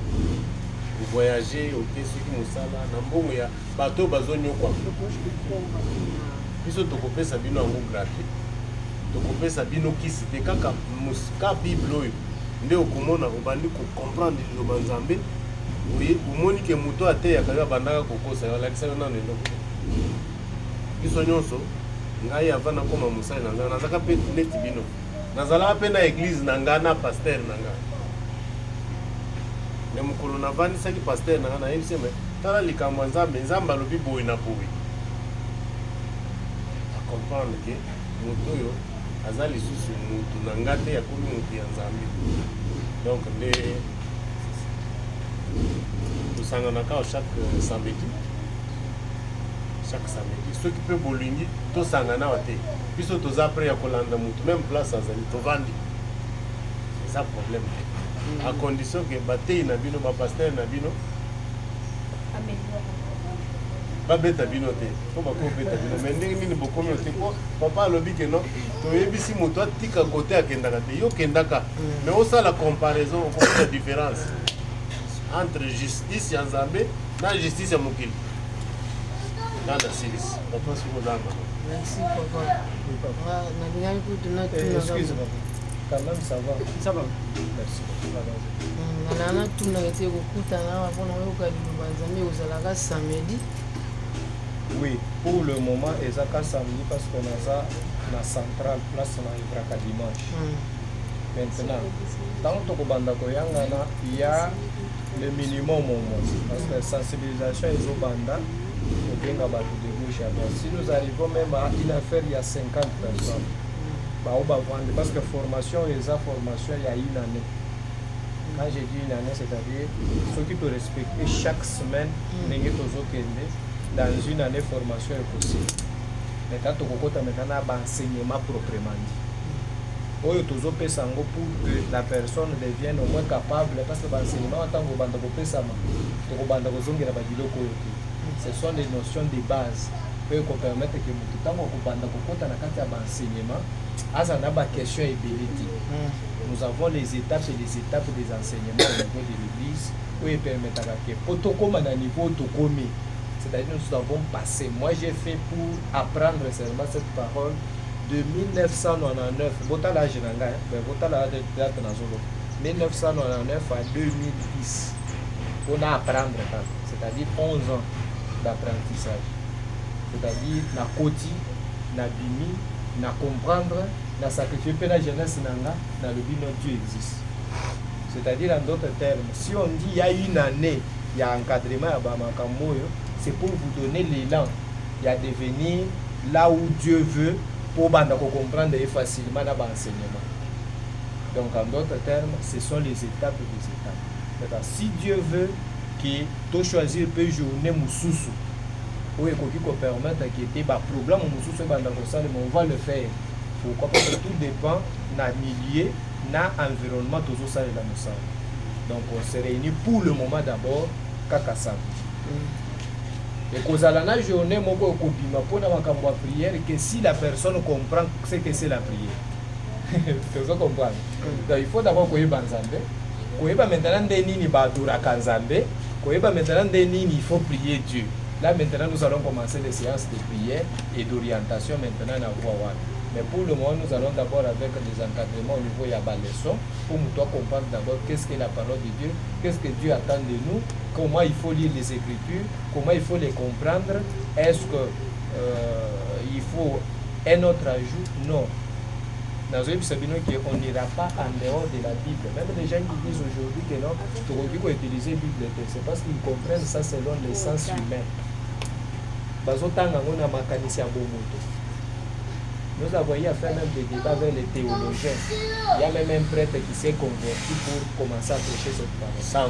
ovoyage oke soki mosala na mbongo ya bato oyo bazonyokwa biso tokopesa bino yango gratuit tokopesa bino kisi te kaka ka bible oyo nde okomona obandi kocomprendre liloba nzambe omoni ke moto ateyaka yo abandaka kokosa yo alakisa yo nano eloko biso nyonso ngai ava nakoma mosali na ngai nazalaka mpe neti bino nazalaka mpe na église na ngai na paster na ngai me mokolo navandisaki paster na ngai nayebisi me tala likambo ya nzambe nzambe alobi boye na boye acomprendre ke moto oyo aza lisusu motu na ngai te yakomi motu ya nzambe donc nde tosanganaka chaque samedi soki mpe bolingi tosangana awa te biso toza pre ya kolanda motu même place azali tovandi eza problème te à condition ke batei na bino bapaster na bino babeta bino te po bakobeta bino me ndenge nini bokomi te po papa alobi ke no toyebisi moto atika kote akendaka te yo kendaka mais osala comparaison okomona différence entre justice ya nzambe na justice ya mokili nanda silisi papa siko namba merci papa nalingaki kutuna excuse-moi quand même ça va merci nalanga tunaka te kokutana awa mpona oyoka liloba nzambe ozalaka samedi Oui, pour le moment, ezaka samedi parce qu'on a ça la centrale place na Ibraka dimanche. Maintenant, tant que banda koyangana, il y a le minimum au moins parce que la sensibilisation est au banda. De gauche à droite. Si nous arrivons même à une affaire, il y a 50 personnes. Parce que formation, il y a une année. Quand j'ai dit une année, c'est-à-dire ceux qui peuvent respecter chaque semaine, dans une année, formation est possible. Mais quand on a maintenant un enseignement proprement dit. Pour que la personne devienne au moins capable, parce que l'enseignement, ce sont des notions de base qui permettent que tout le monde enseignement question nous avons les étapes et les étapes des enseignements au niveau de l'église qui permettent que niveau c'est-à-dire nous avons passé. Moi j'ai fait pour apprendre seulement cette parole de 1999 1999 à 2010 on a apprendre, c'est-à-dire 11 ans d'apprentissage, c'est-à-dire na koti, na bimi, na comprendre, na sacrifier pour la jeunesse nanga, na le but Dieu existe. C'est-à-dire en d'autres termes, si on dit il y a une année, il y a encadrement à Bamakamoyo, c'est pour vous donner l'élan, il y a devenir là où Dieu veut pour comprendre facilement l'enseignement. Donc en d'autres termes, ce sont les étapes des étapes. C'est-à-dire, si Dieu veut que tu choisir peu journée mususu ou qui permettre que tu aies un problème mususu on va le faire. Pourquoi? Parce que tout dépend du milieu, de l'environnement toujours ça là nous. Donc on se réunit pour le moment d'abord kakasa. Et quand on a la journée moko okobima pour na makambo prière que si la personne comprend ce que c'est la prière. Tu comprends? Donc il faut d'abord koyeba nzambe. Koyeba maintenant nini badura kanzambe. Maintenant, il faut prier Dieu. Là, maintenant, nous allons commencer les séances de prière et d'orientation maintenant à voir. Mais pour le moment, nous allons d'abord avec des encadrements au niveau de la leçon pour nous comprendre d'abord qu'est-ce que la parole de Dieu, qu'est-ce que Dieu attend de nous, comment il faut lire les Écritures, comment il faut les comprendre. Est-ce qu'il faut un autre ajout? Non. Dans un qu'on n'ira pas en dehors de la Bible. Même les gens qui disent aujourd'hui que non, tu peux utiliser la Bible, c'est parce qu'ils comprennent ça selon les sens humains. Nous avons eu à faire même des débats avec les théologiens. Il y a même un prêtre qui s'est converti pour commencer à prêcher cette parole.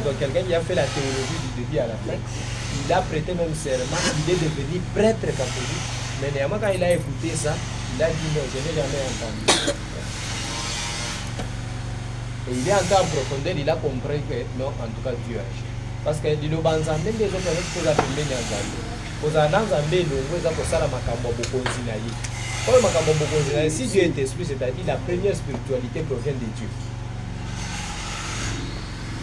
Donc quelqu'un qui a fait la théologie du début à la fin, il a prêté même serment, il est devenu prêtre catholique. Mais néanmoins quand il a écouté ça, il a dit non, je n'ai jamais entendu. Et il est entré en profondeur, il a compris que non, en tout cas Dieu agit. Parce que les Banzambé, les autres choses à faire Nzambe. Aux Anzambé, le roi a posé la makambo bokonzinaï. Comme makambo bokonzinaï, si Dieu est esprit, c'est-à-dire la première spiritualité provient de Dieu.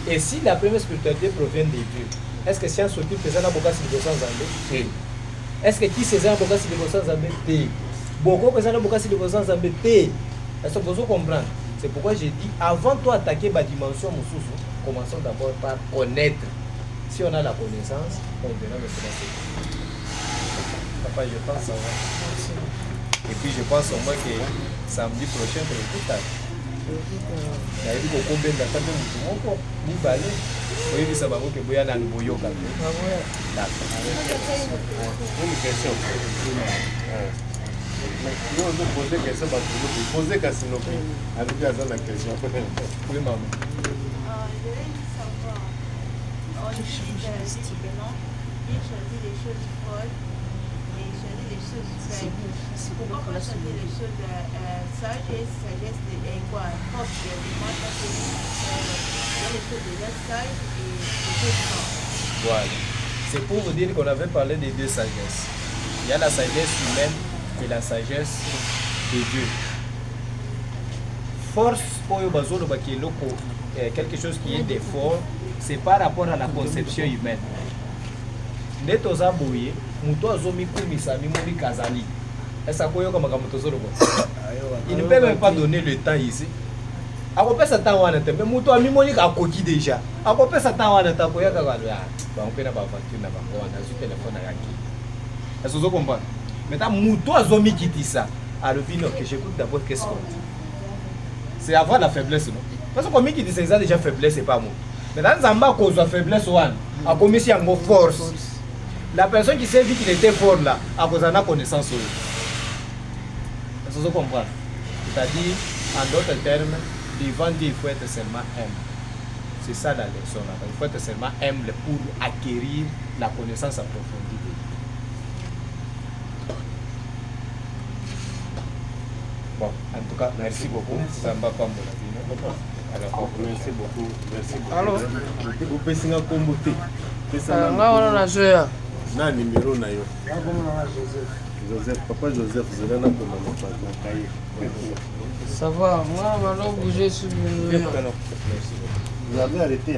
Et si la première spiritualité provient de Dieu, est-ce que si on s'occupe de ça, on a beaucoup de Nzambe? Est-ce que qui sait beaucoup de Nzambe? Beaucoup de Nzambe? Est-ce que vous comprenez? C'est pourquoi j'ai dit, avant de attaquer la dimension Moussoussou, commençons d'abord par connaître. Si on a la connaissance, on verra le faire. Papa, je pense à moi. Et puis je pense au moins que samedi prochain, c'est le plus tard. Il y a eu beaucoup de temps ni balé. Oui, ça va vous que vous avez un bouillon. Une question. Nous on nous poser question parce que vous posez question avec la question. Oui, maman. Je voulais savoir, on dit stipément, il choisit les choses folles et il choisit les choses vraies. Pourquoi on choisit les choses sages et sagesse et quoi? Force de moi, parce que les choses déjà sages et les choses folles. Voilà. C'est pour vous dire qu'on avait parlé des deux sagesses. Il y a la sagesse humaine et la sagesse de Dieu. Force pour quelque chose qui est de fort, c'est par rapport à la conception humaine. Il ne peut même pas donner le temps ici. akopesa ntango wana te me moto amimoni akoki déjà akopesa ntango wana te akoyaka bango mpe na baventure na bango wana azwi telefone ayaki est-ce que vous comprenez maintenant moto azomikitisa alobi non que j'écoute d'abord qu'est-ce qu'on dit c'est avoir la faiblesse non parce que komikitisa eza déjà faiblesse et pas moto maintenant nzambe akozwa faiblesse wana akomisi yango force la personne qui s'est vu qu'il était fort là akozala na connaissance oyo est-ce que vous comprenez c'est-à-dire en d'autres termes devant Dieu, il faut être seulement humble. C'est ça la leçon. Là. Il faut être seulement humble pour acquérir la connaissance approfondie de Dieu. Bon, en tout cas, merci beaucoup. Ça m'a pas Merci beaucoup. Merci beaucoup. Alors, vous pouvez signer un combo. on a joué. Na numéro na yo. Joseph, papa Joseph, vous allez dans le cahier. Ça va, moi, maintenant, bouger sur le. Vous avez arrêté.